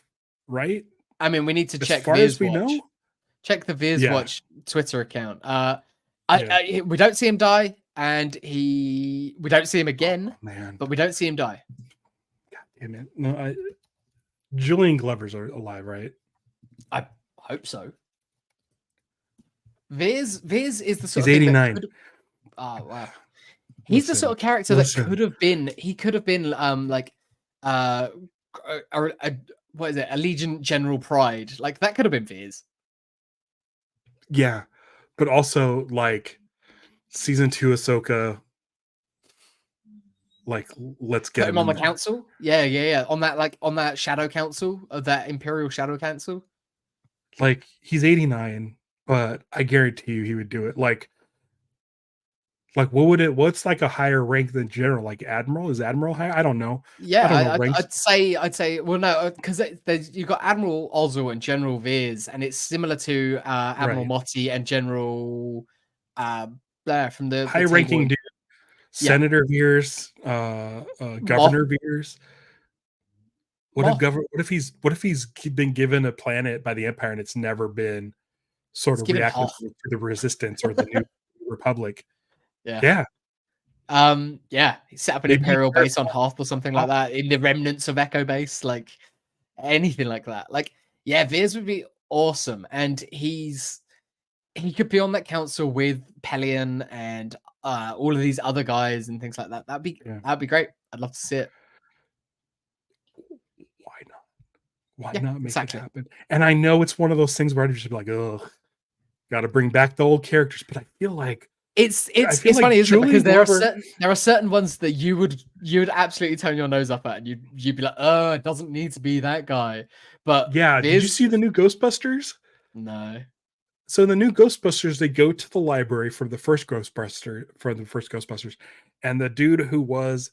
right? I mean, we need to check as far Veers as we Watch. know. Check the Veers Watch Twitter account. We don't see him die, and we don't see him again. Oh, man, but we don't see him die. God damn it! No, Julian Glover's alive, right? I hope so. Veers is the sort He's of 89. Oh wow. He's the sort of character that could have been. He could have been like what is it? Allegiant General Pride. Like that could have been Veers. Yeah, but also like season 2 Ahsoka. Like, let's get him on the council. Yeah. On that Shadow Council of that Imperial Shadow Council. Like he's 89, but I guarantee you he would do it. Like what's like a higher rank than general? Like admiral? Is admiral higher? I don't know. Yeah, I'd say well no, because you got Admiral Ozzel and General Veers, and it's similar to Admiral Motti and General from the high ranking dude. Senator Veers, Governor Veers. What if he's been given a planet by the Empire and it's never been sort of reacted to the Resistance or the New Republic? Yeah. He set up an Imperial base on Hoth or something like that, in the remnants of Echo Base, like anything like that. Like, yeah, Veers would be awesome, and he could be on that council with Pelion and all of these other guys and things like that. That'd be great. I'd love to see it. Why not make it happen? And I know it's one of those things where I'd just be like, ugh, got to bring back the old characters, but I feel like it's funny, isn't it? Because there are certain ones that you would absolutely turn your nose up at, and you'd be like, oh, it doesn't need to be that guy. But yeah, did you see the new Ghostbusters? No. So in the new Ghostbusters, they go to the library for the first Ghostbusters, and the dude who was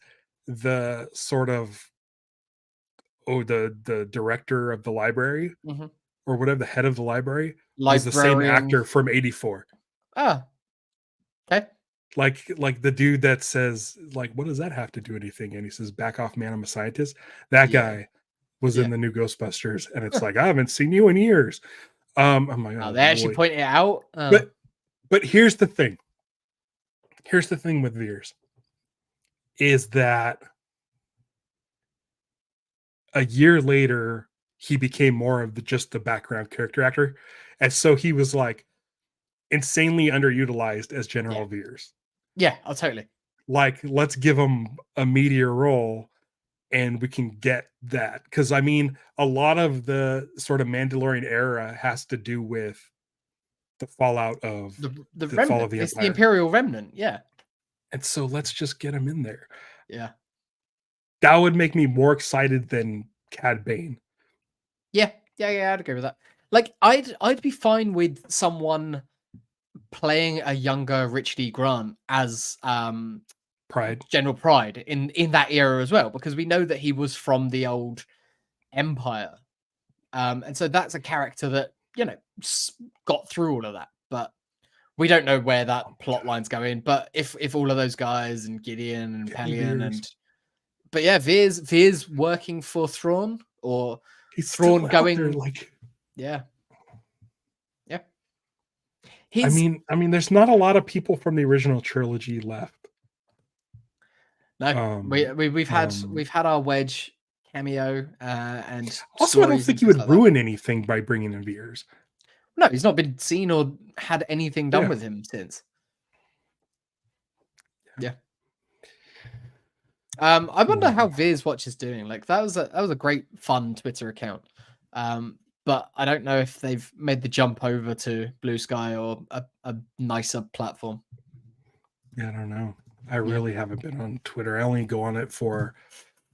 the sort of the director of the library or whatever, the head of the library, was the same actor from 84. Oh, okay. Like the dude that says, like, what does that have to do with anything? And he says, back off, man, I'm a scientist. That guy was in the new Ghostbusters, and it's like, I haven't seen you in years. I'm like, they actually point it out. But here's the thing. Here's the thing with Veers is that a year later he became more of just the background character actor, and so he was like insanely underutilized as General Veers. Yeah, totally. Like, let's give him a meteor role and we can get that, because I mean a lot of the sort of Mandalorian era has to do with the fallout of the fall of the Empire. It's the Imperial remnant. And so let's just get him in there. Yeah. That would make me more excited than Cad Bane. Yeah, I'd agree with that. Like, I'd be fine with someone playing a younger Richard E. Grant as Pride. General Pride in that era as well, because we know that he was from the old Empire, and so that's a character that got through all of that, but we don't know where that plot line's going. But if all of those guys and Gideon and Pelion and but yeah, Veer's working for Thrawn, or he's Thrawn still going out there, like yeah. I mean, there's not a lot of people from the original trilogy left. No, we've had our Wedge cameo, and also I don't think he would ruin anything by bringing in Veers. No, he's not been seen or had anything done with him since. Yeah. I wonder how Veers Watch is doing. Like that was a great fun Twitter account. But I don't know if they've made the jump over to Blue Sky or a nicer platform. Yeah, I don't know. I really haven't been on Twitter. I only go on it for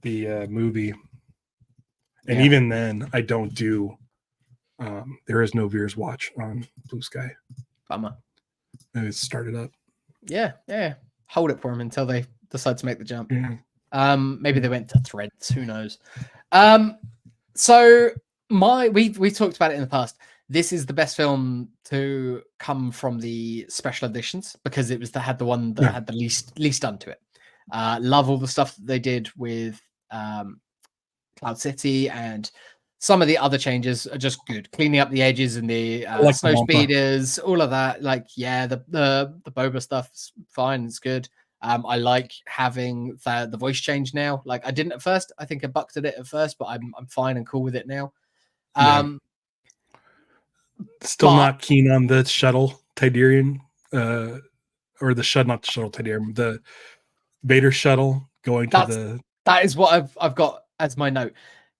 the movie. And even then, I don't do. There is no Veers Watch on Blue Sky. Bummer. It started up. Yeah. Hold it for them until they decide to make the jump. Yeah. Maybe they went to Threads. Who knows? So we talked about it in the past. This is the best film to come from the special editions because it was had the one that had the least done to it. Love all the stuff that they did with Cloud City, and some of the other changes are just good. Cleaning up the edges and the snow speeders, all of that. Like, yeah, the Boba stuff's fine. It's good. I like having the voice change now. Like I didn't at first. I think I bucked at it at first, but I'm fine and cool with it now. Still not keen on the shuttle Tidarian, or the Tidarium, the Vader shuttle going to That is what I've got as my note.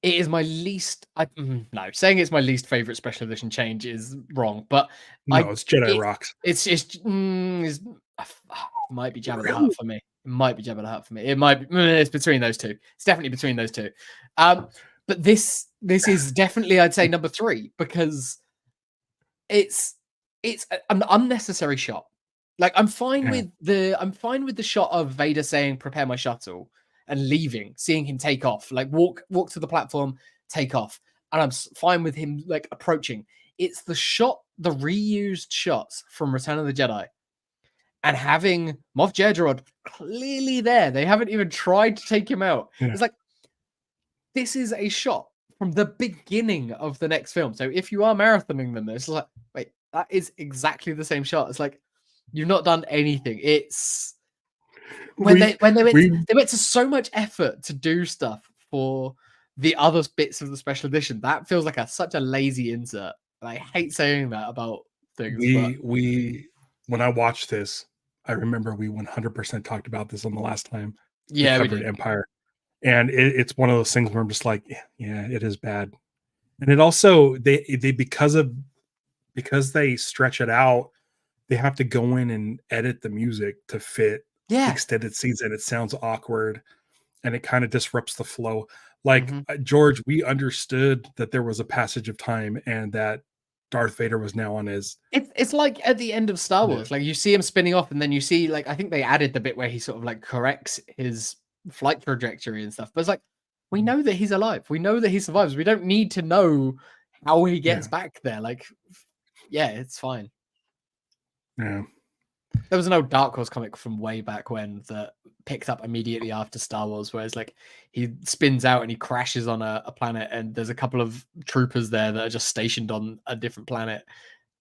It is my least. No, saying it's my least favorite special edition change is wrong. But it's Jedi Rocks. It's might be Jabba the Hutt for me. It might be Jabba the Hutt for me. It might be. It's between those two. It's definitely between those two. But this is definitely, I'd say, number 3 because it's an unnecessary shot. Like I'm fine with the shot of Vader saying "Prepare my shuttle" and leaving, seeing him take off, like walk to the platform, take off, and I'm fine with him like approaching. It's the reused shots from Return of the Jedi, and having Moff Jerjerrod clearly there. They haven't even tried to take him out. Yeah. It's like this is a shot from the beginning of the next film. So if you are marathoning them, it's like, wait, that is exactly the same shot. It's like you've not done anything. It's they went to so much effort to do stuff for the other bits of the special edition. That feels like such a lazy insert. And I hate saying that about things. When I watched this, I remember we 100% talked about this on the last time. We covered Empire. And it's one of those things where I'm just like, yeah, it is bad. And it also because they stretch it out, they have to go in and edit the music to fit extended scenes, and it sounds awkward, and it kind of disrupts the flow. Like George, we understood that there was a passage of time, and that Darth Vader was now on his. It's like at the end of Star Wars, like you see him spinning off, and then you see like I think they added the bit where he sort of like corrects his flight trajectory and stuff. But it's like we know that he's alive, we know that he survives. We don't need to know how he gets back there. Like, yeah, it's fine. Yeah. There was an old Dark Horse comic from way back when that picked up immediately after Star Wars, where it's like he spins out and he crashes on a planet, and there's a couple of troopers there that are just stationed on a different planet,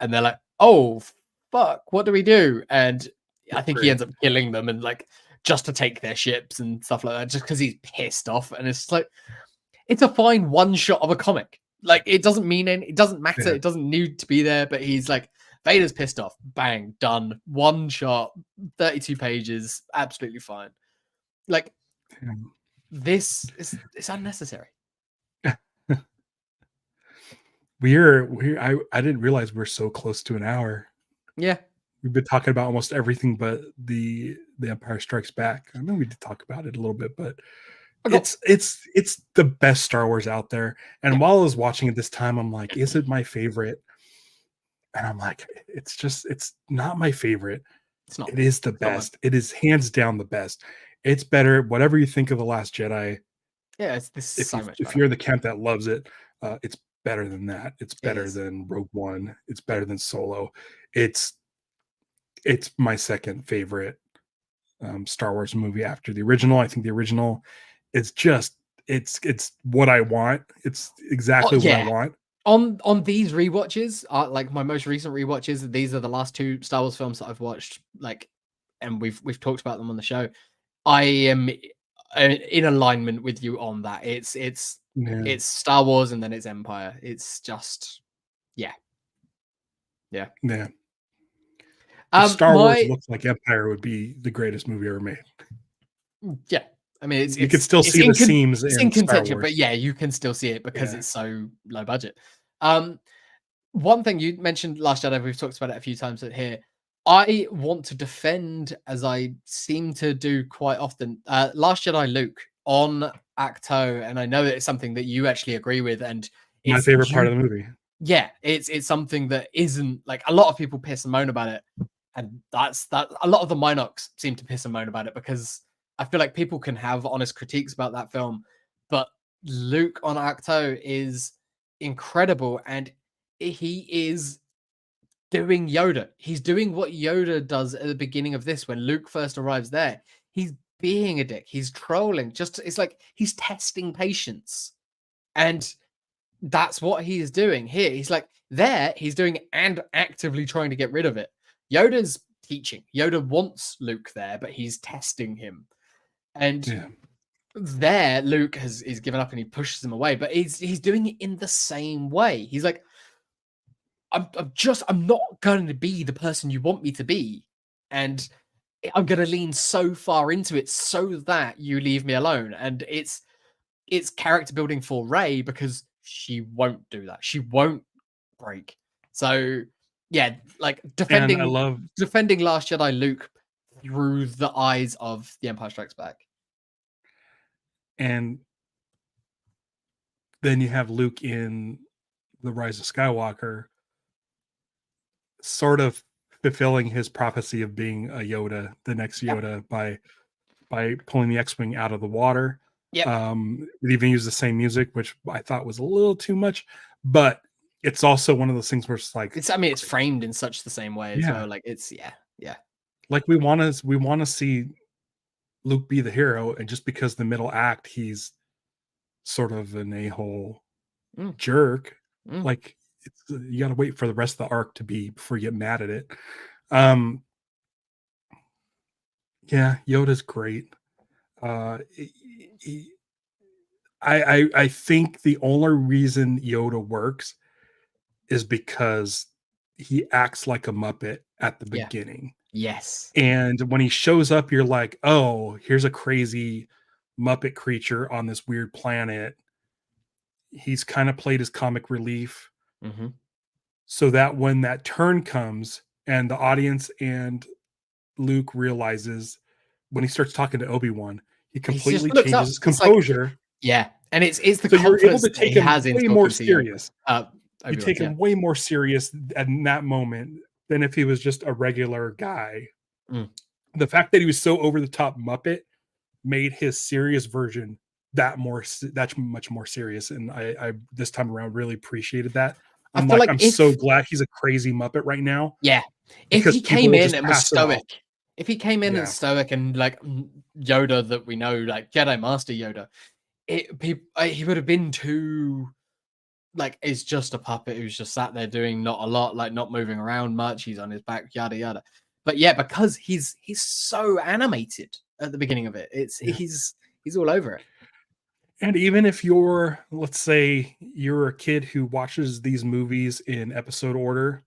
and they're like, "Oh, fuck, what do we do?" And I think he ends up killing them, and like just to take their ships and stuff like that, just because he's pissed off. And it's like, it's a fine one shot of a comic. Like it doesn't mean it doesn't matter. Yeah. It doesn't need to be there, but he's like, Vader's pissed off. Bang, done. One shot, 32 pages, absolutely fine. Like, this is unnecessary. I didn't realize we're so close to an hour. Yeah. we've been talking about almost everything but the Empire Strikes Back. I mean, we did talk about it a little bit, but it's the best Star Wars out there. And while I was watching it this time, I'm like, is it my favorite? And I'm like, it's not my favorite. It's not. It is the best. It is hands down the best. It's better. Whatever you think of The Last Jedi. Yeah, this is so much better. If you're the camp that loves it, it's better than that. It's better than Rogue One. It's better than Solo. It's my second favorite Star Wars movie after the original. I think the original is just it's what I want. It's exactly what I want. On these rewatches, like my most recent rewatches, these are the last two Star Wars films that I've watched, like, and we've talked about them on the show. I am in alignment with you on that. It's Star Wars and then it's Empire. It's just yeah. Star Wars looks like Empire would be the greatest movie ever made. Yeah, I mean, you can still see the seams in contention, but yeah, you can still see it because it's so low budget. One thing you mentioned, Last Jedi, we've talked about it a few times here. I want to defend, as I seem to do quite often, Last Jedi Luke on Acto, and I know that it's something that you actually agree with, and my favorite part of the movie. Yeah, it's something that isn't, like, a lot of people piss and moan about it, and that's a lot of the Minox seem to piss and moan about it because I feel like people can have honest critiques about that film, but Luke on Acto is incredible, and he is doing Yoda. He's doing what Yoda does at the beginning of this when Luke first arrives there. He's being a dick. He's trolling. It's like he's testing patience. And that's what he's doing here. He's like there, he's doing and actively trying to get rid of it. Yoda's teaching. Yoda wants Luke there, but he's testing him. And there, Luke is given up and he pushes him away, but he's doing it in the same way. He's like, I'm not going to be the person you want me to be, and I'm going to lean so far into it so that you leave me alone. And it's character building for Rey because she won't do that. She won't break. So yeah, like defending Last Jedi Luke through the eyes of The Empire Strikes Back. And then you have Luke in The Rise of Skywalker, sort of fulfilling his prophecy of being a Yoda, the next Yoda, by pulling the X-Wing out of the water. Yeah. It even used the same music, which I thought was a little too much, but it's also one of those things where it's like it's framed in such the same way as well. Like it's like we want to see Luke be the hero, and just because the middle act he's sort of an a-hole jerk, like you got to wait for the rest of the arc to be before you get mad at it. Yoda's great. I think the only reason Yoda works is because he acts like a Muppet at the beginning. Yes. And when he shows up, you're like, oh, here's a crazy Muppet creature on this weird planet. He's kind of played as comic relief. So that when that turn comes and the audience and Luke realizes, when he starts talking to Obi-Wan, he completely changes his composure. Like, and it's the so you're able to take him has way more serious. You take him way more serious in that moment than if he was just a regular guy. The fact that he was so over the top Muppet made his serious version that's much more serious, and I this time around really appreciated that. I'm so glad he's a crazy Muppet right now. Yeah, if he came in and was stoic, and stoic and like Yoda that we know, like Jedi Master Yoda, he would have been too like, it's just a puppet who's just sat there doing not a lot, like not moving around much. He's on his back, yada yada. But yeah, because he's so animated at the beginning of it, he's all over it. And even if let's say you're a kid who watches these movies in episode order,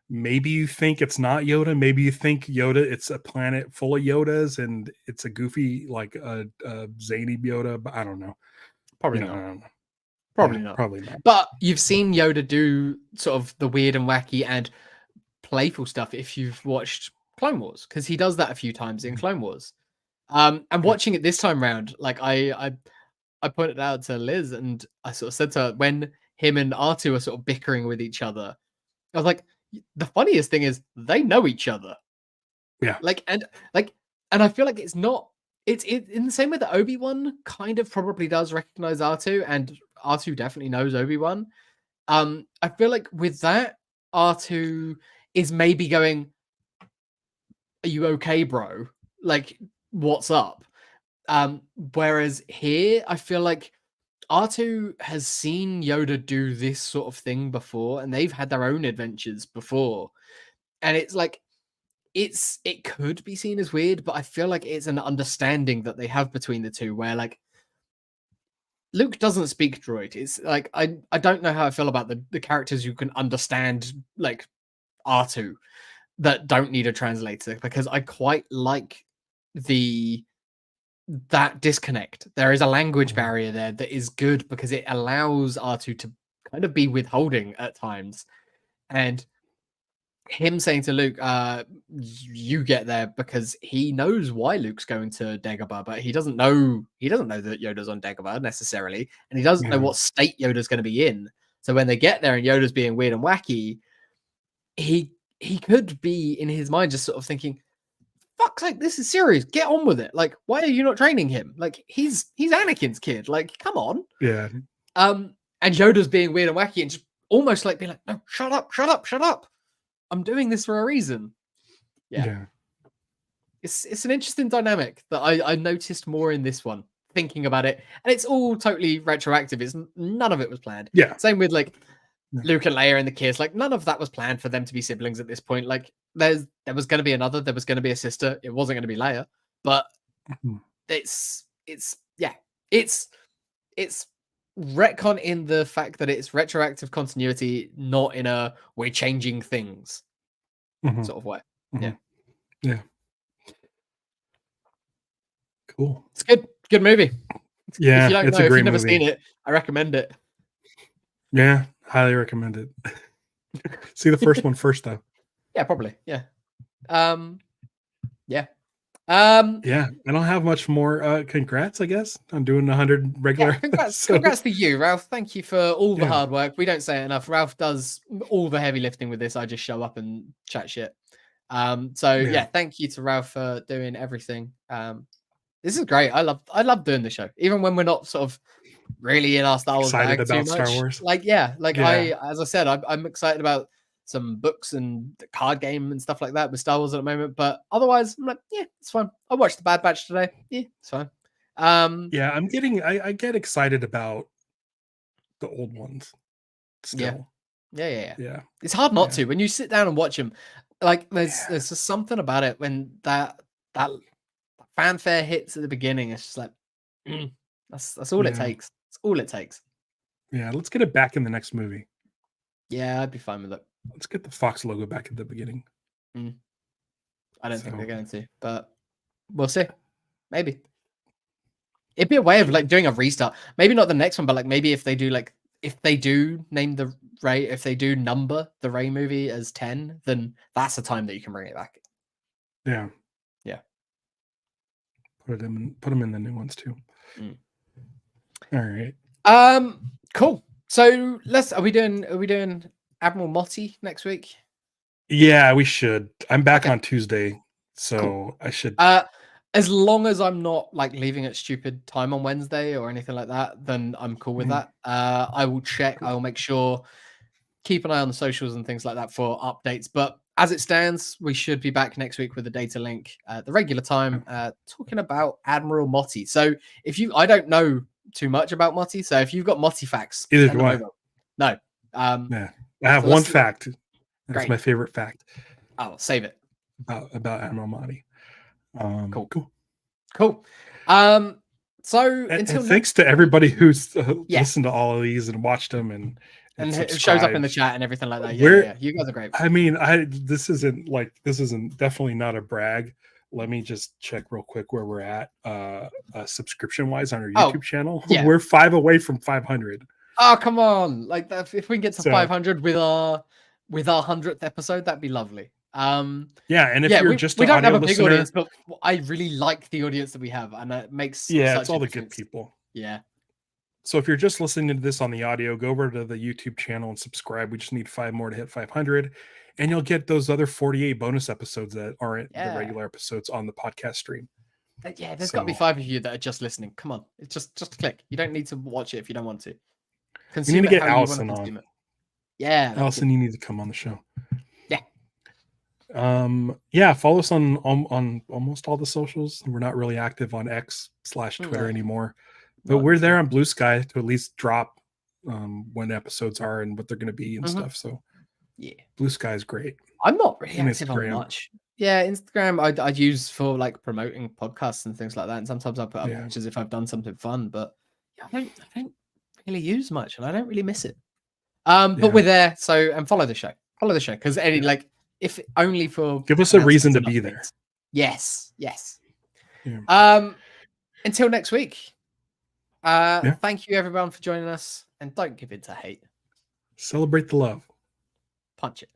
maybe you think it's not Yoda. Maybe you think Yoda, it's a planet full of Yodas and it's a goofy, like a zany Yoda, but I don't know. Probably not. Probably not. But you've seen Yoda do sort of the weird and wacky and playful stuff if you've watched Clone Wars, because he does that a few times in Clone Wars. And watching it this time round, like I pointed out to Liz, and I sort of said to her, when him and R2 are sort of bickering with each other, I was like, the funniest thing is they know each other. Yeah. And I feel like it's not, it's in the same way that Obi-Wan kind of probably does recognize R2, and R2 definitely knows Obi-Wan. I feel like with that, R2 is maybe going, "Are you okay, bro? Like, what's up?" Whereas here, I feel like R2 has seen Yoda do this sort of thing before, and they've had their own adventures before. And it's like, it could be seen as weird, but I feel like it's an understanding that they have between the two, where like Luke doesn't speak droid. It's like I don't know how I feel about the characters who can understand like R2 that don't need a translator, because I quite like that disconnect. There is a language barrier there that is good, because it allows R2 to kind of be withholding at times. And him saying to Luke, you get there, because he knows why Luke's going to Dagobah, but he doesn't know that Yoda's on Dagobah necessarily, and he doesn't know what state Yoda's going to be in. So when they get there and Yoda's being weird and wacky, he could be in his mind just sort of thinking, fuck's sake, this is serious. Get on with it. Like, why are you not training him? Like, he's Anakin's kid. Like, come on. Yeah. And Yoda's being weird and wacky and just almost like being like, no, shut up, shut up, shut up. I'm doing this for a reason. Yeah. It's an interesting dynamic that I noticed more in this one, thinking about it. And it's all totally retroactive. None of it was planned. Yeah. Same with like Luke and Leia and the kids. Like, none of that was planned for them to be siblings at this point. Like, there was going to be another, there was going to be a sister. It wasn't going to be Leia, but it's retcon in the fact that it's retroactive continuity, not in a we're changing things sort of way. Yeah. Cool. It's good movie. Yeah, if you don't it's know, a great if you've never movie. seen it, I recommend it. Yeah, highly recommend it. See the first one first, though. Yeah, probably. Yeah. Yeah. Yeah, I don't have much more. Congrats, I guess. I'm doing 100 regular. Yeah, congrats to you, Ralph. Thank you for all the hard work. We don't say it enough. Ralph does all the heavy lifting with this. I just show up and chat shit. So thank you to Ralph for doing everything. This is great. I love doing the show, even when we're not sort of really in our Star Wars excited bag about too much. Star Wars. As I said, I'm excited about some books and the card game and stuff like that with Star Wars at the moment. But otherwise, I'm like, yeah, it's fine. I watched the Bad Batch today. Yeah, it's fine. I get excited about the old ones still. Yeah. It's hard not to when you sit down and watch them. Like, there's just something about it when that fanfare hits at the beginning. It's just like, that's all it takes. It's all it takes. Yeah, let's get it back in the next movie. Yeah, I'd be fine with it. Let's get the Fox logo back at the beginning. I don't think they're going to, but we'll see. Maybe. It'd be a way of like doing a restart. Maybe not the next one, but like maybe if they do name the Rey, if they do number the Rey movie as 10, then that's the time that you can bring it back. Yeah. Put them in the new ones too. All right. Cool. So are we doing Admiral Motti next week? Yeah, we should. I'm back on Tuesday, so cool. I should. As long as I'm not like leaving at stupid time on Wednesday or anything like that, then I'm cool with that. I will check. I will make sure. Keep an eye on the socials and things like that for updates. But as it stands, we should be back next week with a data link at the regular time, talking about Admiral Motti. So I don't know too much about Motti. So if you've got Motti facts, either do I. No. I have one fact. That's my favorite fact. Oh, save it. About Admiral Motti. Cool. So thanks to everybody who's listened to all of these and watched them and it shows up in the chat and everything like that. Yeah. You guys are great. I mean, this isn't definitely not a brag. Let me just check real quick where we're at subscription wise on our YouTube channel. Yeah. We're 5 away from 500. Oh, come on. Like that, if we can get to 500 with our with our 100th episode. That'd be lovely. Yeah, and if you're just we an don't have audio a big listener, audience, but I really like the audience that we have, and it makes such it's all a the difference. good people. Yeah. So if you're just listening to this on the audio, go over to the YouTube channel and subscribe. We just need 5 more to hit 500, and you'll get those other 48 bonus episodes that aren't the regular episodes on the podcast stream. Yeah, there's got to be 5 of you that are just listening. Come on, it's just click. You don't need to watch it if you don't want to. We need to get Allison on. Yeah, Allison, you need to come on the show. Yeah. Follow us on almost all the socials. We're not really active on X/Twitter anymore, but we're there on Blue Sky to at least drop when episodes are and what they're going to be and stuff. So yeah, Blue Sky is great. I'm not really active on much. Yeah, Instagram I'd use for like promoting podcasts and things like that, and sometimes I put up pictures if I've done something fun, but I don't really use much, and I don't really miss it. But we're there, so and follow the show because if only for give us a reason to be there. Yes. Yeah. Until next week. Thank you everyone for joining us, and don't give in to hate. Celebrate the love. Punch it.